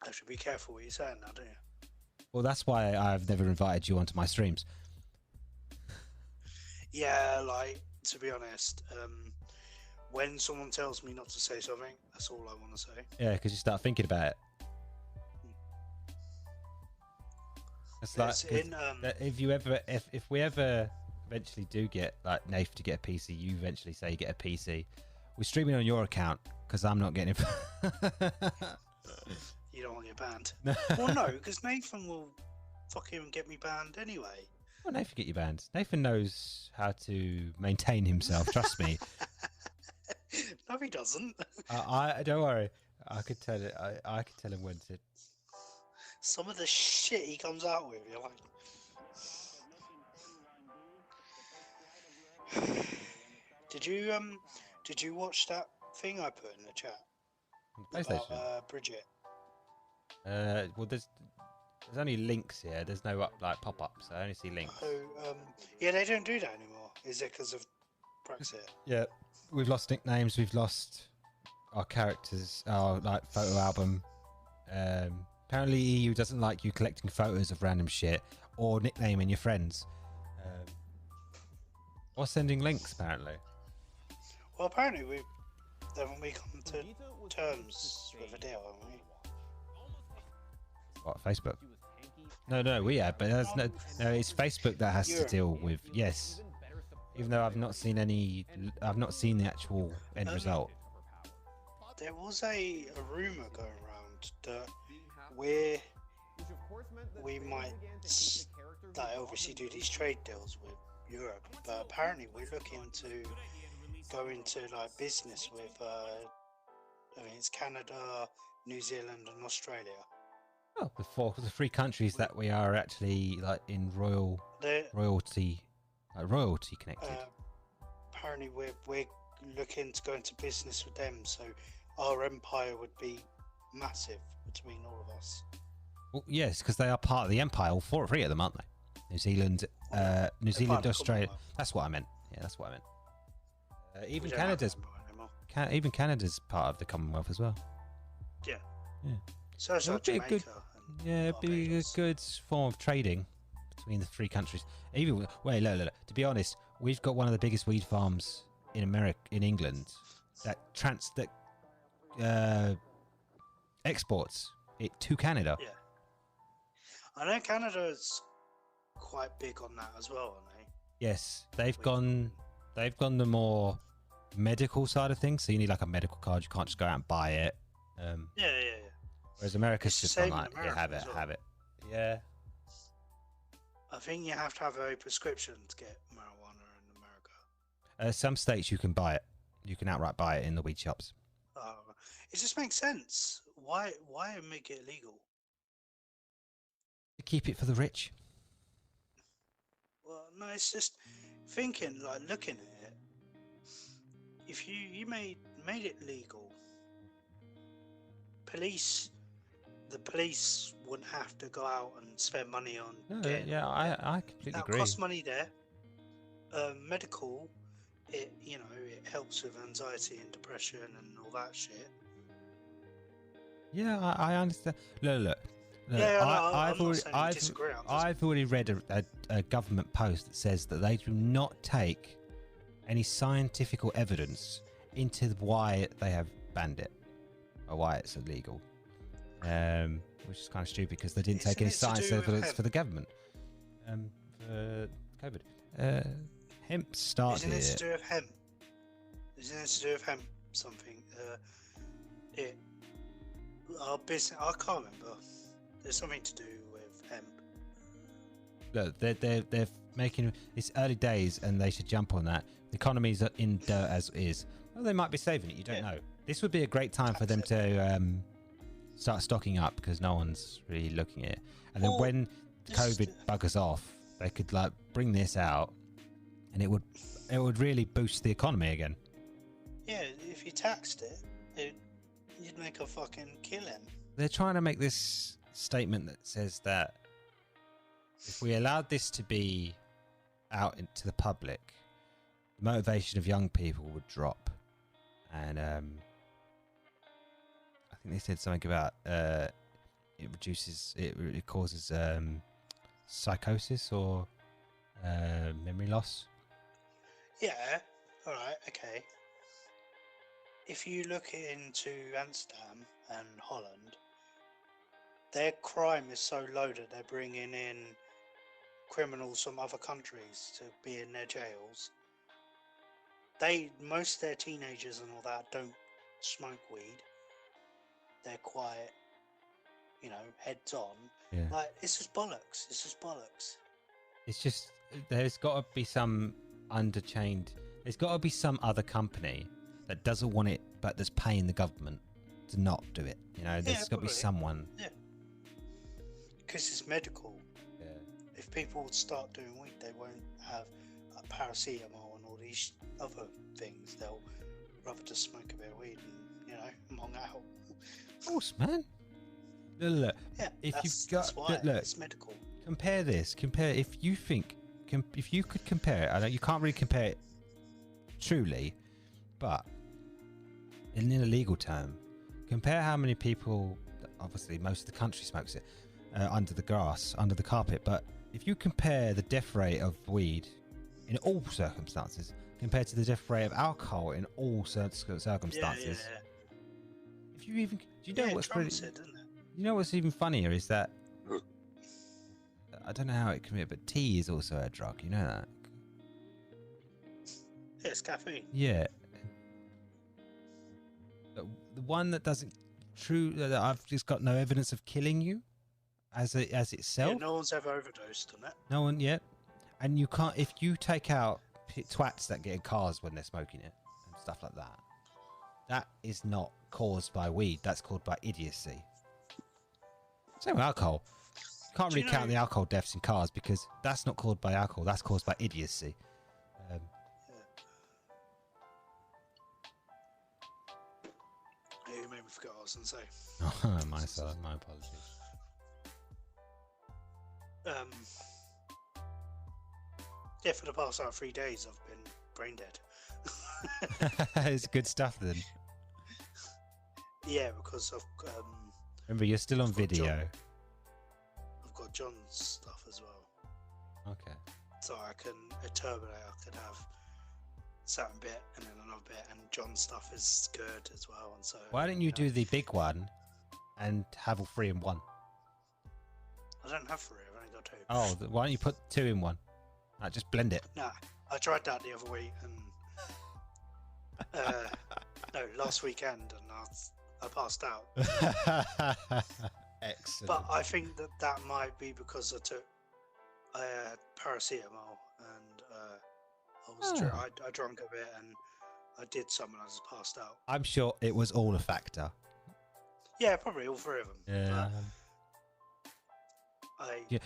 I should be careful what you're saying now, don't you? Well, that's why I've never invited you onto my streams. Yeah, like, to be honest, when someone tells me not to say something, that's all I want to say. Yeah, because you start thinking about it. It's like if we ever eventually do get like Nath to get a PC, you eventually say you get a PC. We're streaming on your account because I'm not getting it. You don't want to get banned. Well, no, because Nathan will fucking get me banned anyway. Well, Nathan get you banned. Nathan knows how to maintain himself. Trust me. No, he doesn't. I don't worry. I could tell it. I could tell him when to. Some of the shit he comes out with, you're like. Did you watch that thing I put in the chat? PlayStation. About, Bridget. Well, there's only links here. There's no pop-ups. I only see links. Oh, yeah, they don't do that anymore. Is it because of Brexit? Yeah, we've lost nicknames. We've lost our characters. Our photo album. Apparently, EU doesn't like you collecting photos of random shit or nicknaming your friends, or sending links. Apparently. Well, apparently haven't we come to terms with a deal, haven't we? What, Facebook? No, we have, but no, it's Facebook that has to deal with. Yes, even though I've not seen the actual end result. There was a rumor going around that we might obviously do these trade deals with Europe, but apparently we're looking to go into business with I mean, it's Canada, New Zealand, and Australia. Oh, the three countries that we are actually like in royalty connected. Apparently, we're looking to go into business with them, so our empire would be massive between all of us. Well, yes, because they are part of the empire. All three of them, aren't they? New Zealand, Australia. That's what I meant. Yeah, that's what I meant. Even Canada's part of the Commonwealth as well. Yeah. Yeah. So it's like Jamaica. It'd be a good form of trading between the three countries. Even look. To be honest, we've got one of the biggest weed farms in England that exports it to Canada. Yeah. I know Canada's quite big on that as well, aren't they? Yes, they've gone the more medical side of things. So you need like a medical card. You can't just go out and buy it. Yeah. Whereas America's just on like, have it. Yeah. I think you have to have a prescription to get marijuana in America. Some states you can buy it. You can outright buy it in the weed shops. It just makes sense. Why make it illegal? To keep it for the rich. Well, no, it's just thinking, like looking at it. If you made it legal, the police wouldn't have to go out and spend money on. I completely agree. That costs money there. Medical, it helps with anxiety and depression and all that shit. Yeah, I understand. Look. I've already read a government post that says that they do not take any scientific evidence into why they have banned it or why it's illegal, which is kind of stupid because they didn't take any science evidence for the government for COVID. Hemp started. Isn't it to do with hemp? Isn't it to do with hemp something? Our business. I can't remember. There's something to do with hemp. Look, they're making it's early days, and they should jump on that. The economy's in dirt as is. Well, they might be saving it. You don't know. This would be a great time for them to start stocking up because no one's really looking at it. And then when COVID buggers off, they could like bring this out, and it would really boost the economy again. Yeah, if you taxed it, you'd make a fucking killing. They're trying to make this statement that says that if we allowed this to be out into the public, the motivation of young people would drop. And I think they said something about it causes psychosis or memory loss. Yeah, alright, okay. If you look into Amsterdam and Holland, their crime is so low that they're bringing in criminals from other countries to be in their jails. Most of their teenagers and all that don't smoke weed. They're quiet, heads on. Yeah. Like, it's just bollocks. It's just, there's got to be some there's got to be some other company that doesn't want it, but that's paying the government to not do it. There's got to be someone. Yeah. Because it's medical. Yeah. If people would start doing weed, they won't have paracetamol and all these other things. They'll rather just smoke a bit of weed and, mong out. Of course, man. Look. Yeah, that's why it's medical. Compare this. If you could compare it. I know you can't really compare it truly, but in a legal term, compare how many people. Obviously, most of the country smokes it under the grass, under the carpet. But if you compare the death rate of weed in all circumstances compared to the death rate of alcohol in all circumstances, if you even, do you know what's really? You know what's even funnier is that I don't know how it can be, but tea is also a drug. You know that? Yeah, it's caffeine. Yeah. The one that doesn't that I've just got no evidence of killing you as itself. Yeah, no one's ever overdosed on it. No one yet. And you can't, if you take out twats that get in cars when they're smoking it and stuff like that. that is not caused by weed. That's caused by idiocy. Same with alcohol. You can't really count the alcohol deaths in cars because that's not caused by alcohol. That's caused by idiocy. You made me forget what I was going to say. Oh, my apologies. Yeah, for the past 3 days, I've been brain dead. It's good stuff then. Yeah, because I've remember, you're still on video. I've got John's stuff as well. Okay. So I can a turbinate. I could have certain bit and then another bit, and John's stuff is good as well. And so why don't you do the big one and have all 3 in one? I don't have 3. I've only got 2. Oh, why don't you put 2 in one? Just blend it. Nah, I tried that the other week, and no, last weekend, and I passed out. Excellent. But I think that might be because I had paracetamol, and I drank a bit, and I did some, and I just passed out. I'm sure it was all a factor. Yeah, probably all 3 of them. Yeah. You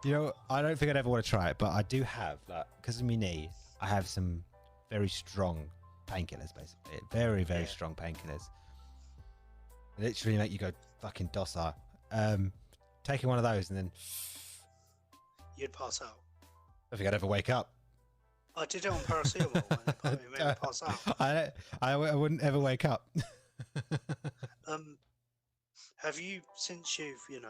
know, I don't think I'd ever want to try it, but I do have, like, because of my knee, I have some very strong painkillers, basically. Very, very strong painkillers. They literally make you go fucking docile. Taking one of those and then you'd pass out. I think I'd ever wake up. I did it on paracetamol and it made me pass out. I wouldn't ever wake up. Have you, since you've been,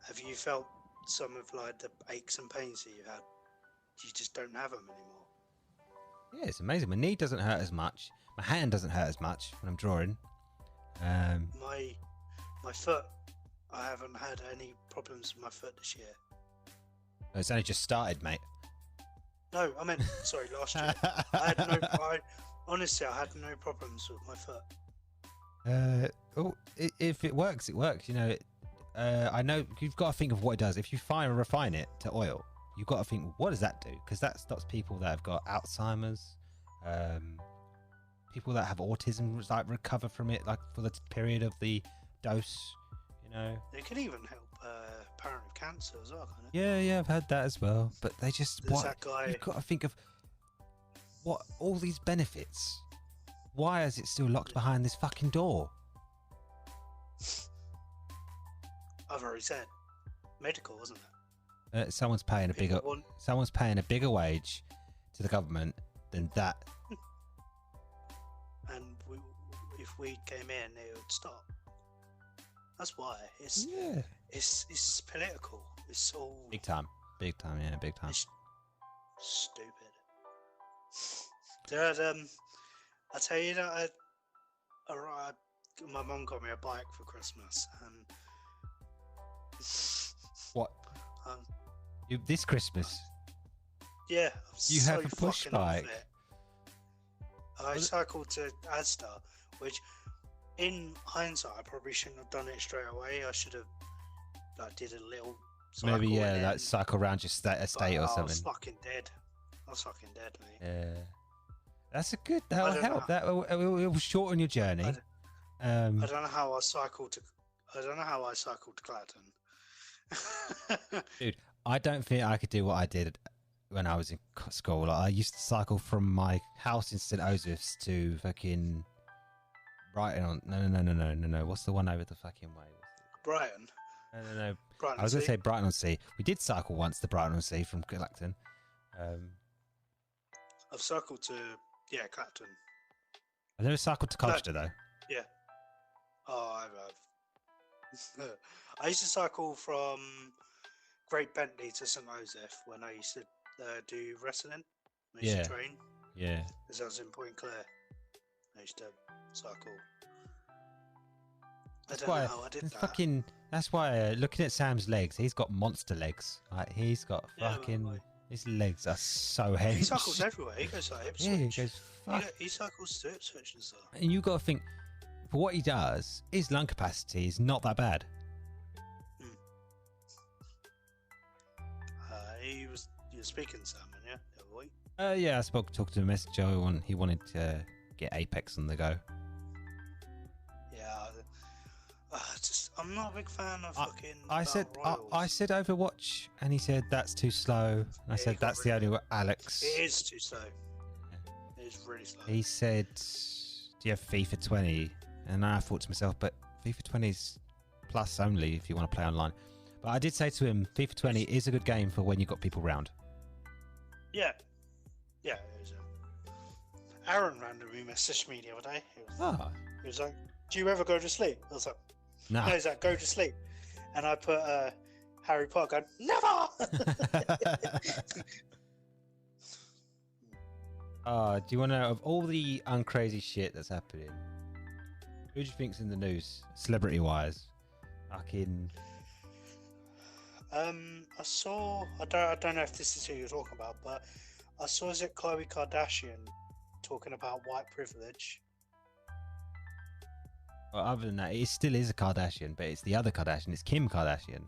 have you felt some of like the aches and pains that you had? You just don't have them anymore. Yeah, it's amazing. My knee doesn't hurt as much. My hand doesn't hurt as much when I'm drawing. My foot, I haven't had any problems with my foot this year. It's only just started, mate. No, I meant sorry, last year. Honestly, I had no problems with my foot. If it works, it works. I know you've got to think of what it does. If you refine it to oil, you've got to think, what does that do? Because that stops people that have got Alzheimer's, people that have autism, like recover from it, like for the period of the dose. It can even help apparently with cancer as well, can't it? Yeah, I've had that as well. But they just that guy. You've got to think of what all these benefits. Why is it still locked behind this fucking door? I've already said medical, wasn't it? Someone's paying a bigger wage to the government than that. And if weed came in, it would stop. That's why it's political. It's all big time. Yeah, big time. It's stupid. I tell you that my mum got me a bike for Christmas, and what? This Christmas? Yeah, you have a push bike. I cycled to Asda, which, in hindsight, I probably shouldn't have done it straight away. I should have did a little cycle. Maybe cycle around your estate or something. I was fucking dead. Mate. Yeah, that's a good. That'll help. That will shorten your journey. I don't know how I cycled to Clacton. Dude, I don't think I could do what I did when I was in school. I used to cycle from my house in St. Joseph's to fucking Brighton on. No. What's the one over the fucking way? Brighton. No. Brighton I was going to say Brighton on Sea. We did cycle once to Brighton on Sea from Clacton. I've cycled to Clacton. I've never cycled to Colchester though. Yeah. Oh, I have. I used to cycle from Great Bentley to St. Joseph when I used to do wrestling. I used to train. Yeah. Because I was in Point Clare. I used to cycle. I don't know how I did that. That's why looking at Sam's legs, he's got monster legs. Like he's got his legs are so heavy. He cycles everywhere. He goes like Ipswich. Yeah, he goes. He cycles to Ipswich and stuff. And you got to think, for what he does, his lung capacity is not that bad. You were speaking to Sam, yeah, the other week. Yeah, I talked to a messenger. He wanted get Apex on the go. Yeah, I'm not a big fan of fucking. I said Overwatch, and he said that's too slow. And I said that's the only way. Alex, it is too slow. It is really slow. He said, "Do you have FIFA 20?" And I thought to myself, but FIFA 20 is plus only if you want to play online. But I did say to him, FIFA 20 is a good game for when you've got people round. Yeah, it is. Aaron randomly messaged me the other day. He was like, "Do you ever go to sleep?" I was like, No. He's like, "Go to sleep," and I put Harry Potter going, "Never." Do you want to know of all the uncrazy shit that's happening? Who do you think's in the news, celebrity-wise? Fucking. I saw. I don't know if this is who you're talking about, but I saw is it Khloe Kardashian talking about white privilege. Well, other than that, it still is a Kardashian, but it's the other Kardashian. It's Kim Kardashian.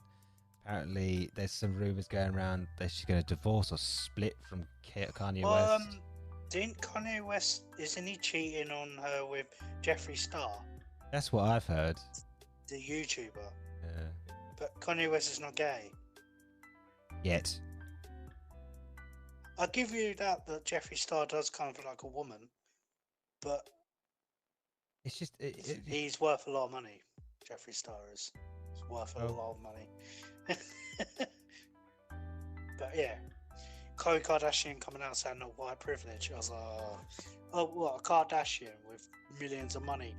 Apparently, there's some rumors going around that she's going to divorce or split from Kanye West. Didn't Kanye West, isn't he cheating on her with Jeffree Star? That's what I've heard. The YouTuber. Yeah. But Kanye West is not gay. Yet. I'll give you that Jeffree Star does kind of look like a woman, but it's just he's worth a lot of money. Jeffree Star is worth a lot of money. But yeah, Khloe Kardashian coming out saying no white privilege. I was like, oh, what, a Kardashian with millions of money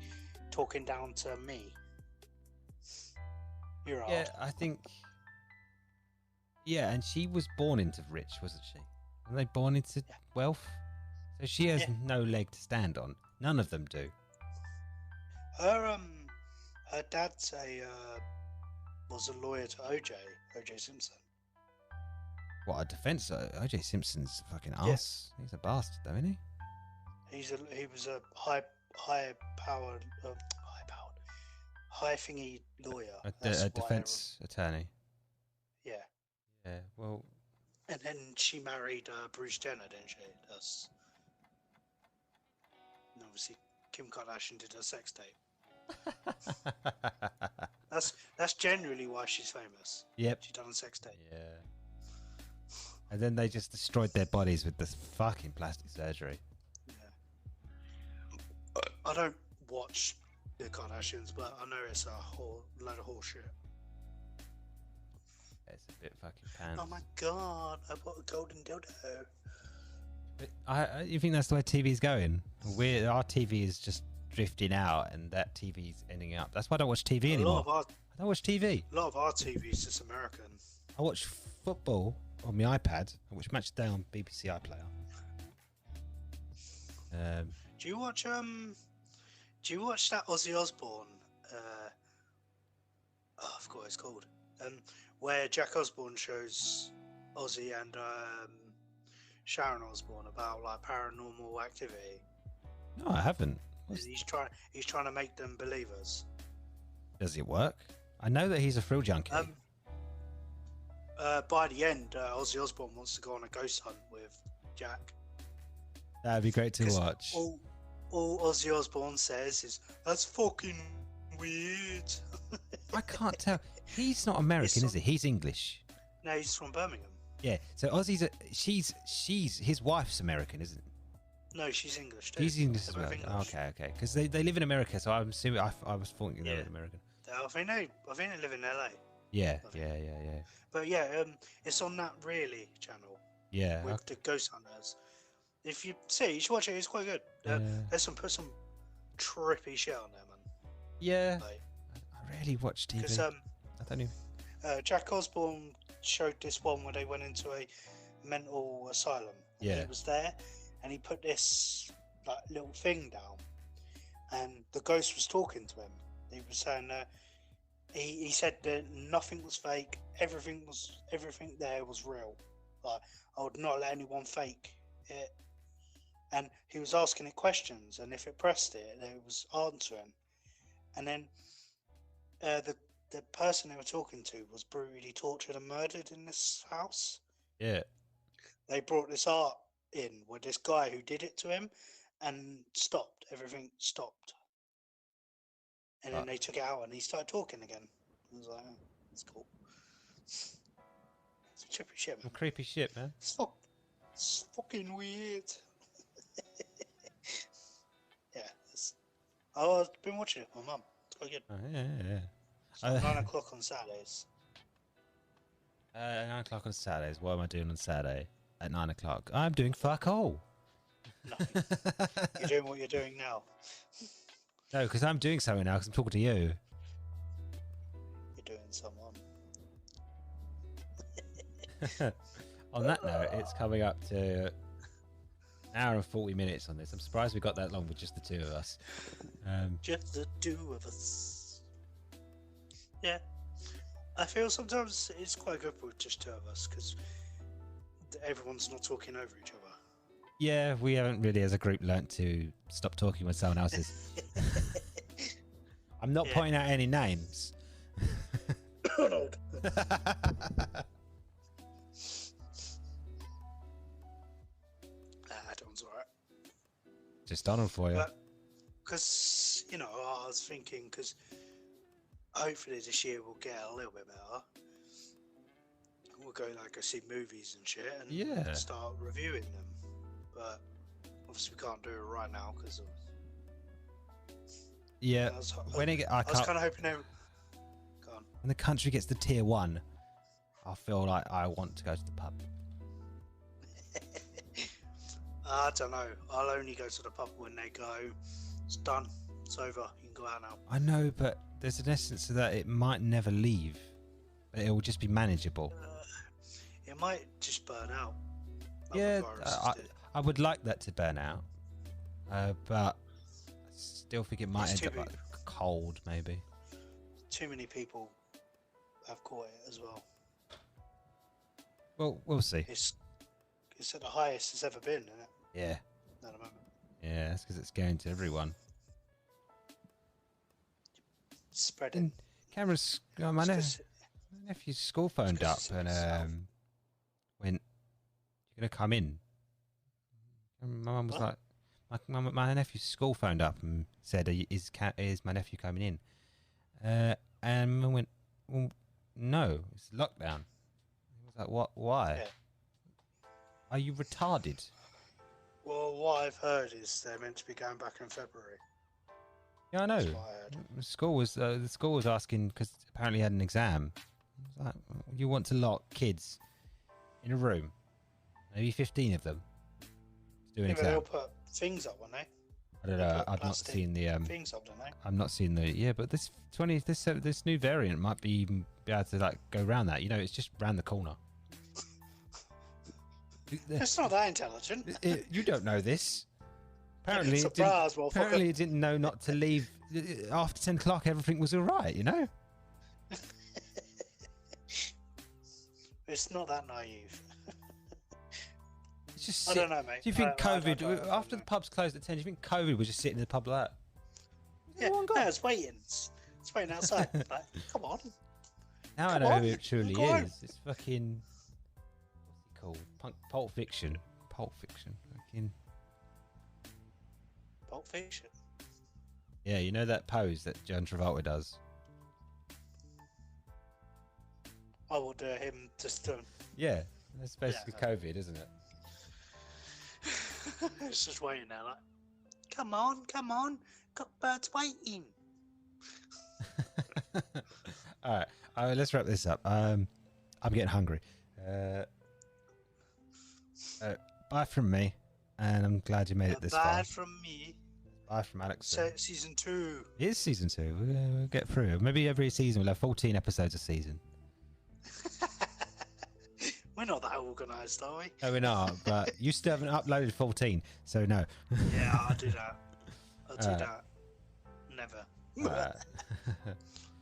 talking down to me? You're yeah, I think. Yeah, and she was born into rich, wasn't she? Were they born into wealth? So she has no leg to stand on. None of them do. Her dad's was a lawyer to OJ Simpson. What, a defense? OJ Simpson's a fucking ass. He's a bastard, though, isn't he? He was a high thingy lawyer. A defense attorney. Yeah. Yeah. Well. And then she married Bruce Jenner, didn't she? And obviously Kim Kardashian did a sex tape. That's generally why she's famous. Yep. She done a sex tape. Yeah. And then they just destroyed their bodies with this fucking plastic surgery. Yeah. I don't watch the Kardashians, but I know it's a whole load of horseshit. It's a bit fucking pants. Oh my god, I bought a golden dildo. But you think that's the way TV's going? Our TV is just drifting out, and that TV's ending up. That's why I don't watch TV anymore. I don't watch TV. A lot of our TV is just American. I watch football on my iPad. I watch Match of the Day on BBC iPlayer. Do you watch that Ozzy Osbourne? I forgot what it's called. Where Jack Osbourne shows Ozzy and Sharon Osbourne about like paranormal activity. No, I haven't. He's trying to make them believers. Does it work? I know that he's a thrill junkie. By the end, Ozzy Osbourne wants to go on a ghost hunt with Jack. That'd be great to watch. All Ozzy Osbourne says is, "That's fucking weird." I can't tell. He's not American, is he? He's English. No, he's from Birmingham. Yeah. So Ozzy's she's his wife's American, isn't it? No, she's English too. He's English as well. Okay. Because they live in America, so I'm assuming I was thinking they were American. I think they live in LA. Yeah. But yeah, it's on that Really channel. Yeah. With the ghost hunters. If you see, you should watch it. It's quite good. There's some trippy shit on there, man. Yeah. I rarely watch TV. Because I don't even. Jack Osbourne showed this one where they went into a mental asylum. Yeah. He was there, and he put this like little thing down, and the ghost was talking to him. He was saying he said that nothing was fake. Everything there was real. Like, I would not let anyone fake it. And he was asking it questions, and if it pressed it, it was answering. And then the person they were talking to was brutally tortured and murdered in this house. Yeah. They brought this art in with this guy who did it to him, and stopped. Everything stopped. And then they took it out and he started talking again. I was like, oh, that's cool. It's trippy shit, man. Some creepy shit, man. It's fucking weird. Yeah. I've been watching it with my mum. It's quite good. Oh, yeah. It's 9 o'clock on Saturdays. 9 o'clock on Saturdays. What am I doing on Saturday at 9 o'clock? I'm doing fuck all. Nothing. You're doing what you're doing now. No, because I'm doing something now because I'm talking to you. You're doing someone. On that note, it's coming up to an hour and 40 minutes on this. I'm surprised we got that long with just the two of us. Just the two of us. Yeah. I feel sometimes it's quite good with just two of us because everyone's not talking over each other. Yeah, we haven't really as a group learnt to stop talking when someone else is. I'm not pointing out any names. Donald. Donald's alright. Just Donald for you. Because, you know, I was thinking, because hopefully this year we'll get a little bit better. We'll go see movies and shit and start reviewing them. But obviously we can't do it right now because of... Yeah, I was kind of hoping they... Go on. When the country gets to tier 1, I feel like I want to go to the pub. I don't know. I'll only go to the pub when they go, it's done, it's over, you can go out now. I know, but there's an essence of that. It might never leave. But it will just be manageable. It might just burn out. Yeah, I would like that to burn out. But I still think it might end up like cold, maybe. Too many people have caught it as well. Well, we'll see. It's at the highest it's ever been, isn't it? Yeah. At the moment. Yeah, that's because it's going to everyone. Spreading. Cameron's... my nephew's school phoned up and went, "You're going to come in?" And my mum was like... My nephew's school phoned up and said, is my nephew coming in? And Mum went, "Well, no, it's lockdown." He was like, "What? Why? Yeah. Are you retarded?" Well, what I've heard is they're meant to be going back in February. Yeah, I know. That's what I heard. The school was asking because apparently he had an exam. I was like, "You want to lock kids in a room, maybe 15 of them, to do an exam?" They'll put things up, won't they? I don't know. I've not seen the things up, don't they? I'm not seeing the but this new variant might be able to go around that. You know, it's just round the corner. It's not that intelligent. You don't know this. Apparently, it didn't know not to leave after 10 o'clock. Everything was all right, you know. It's not that naive. It's just I don't know, mate. Do you think COVID, after the pubs closed at 10, do you think COVID was just sitting in the pub like that? Yeah, no, it's waiting. It's waiting outside. Like, come on. Now I know who it truly is. It's fucking... What's he called? Pulp Fiction. Fucking... Pulp Fiction? Yeah, you know that pose that John Travolta does? I will do him just... Yeah, that's basically COVID, isn't it? It's just waiting now, like, come on, got birds waiting. All right, let's wrap this up. I'm getting hungry. Bye from me, and I'm glad you made it this far. Bye from me. Bye from Alex. Season 2. It is season 2. We'll get through it. Maybe every season we'll have 14 episodes a season. We're not that organised, are we? No, we're not, but you still haven't uploaded 14, so no. Yeah, I'll do that. I'll do that. Never.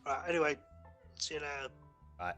Right, anyway, see you later. Bye.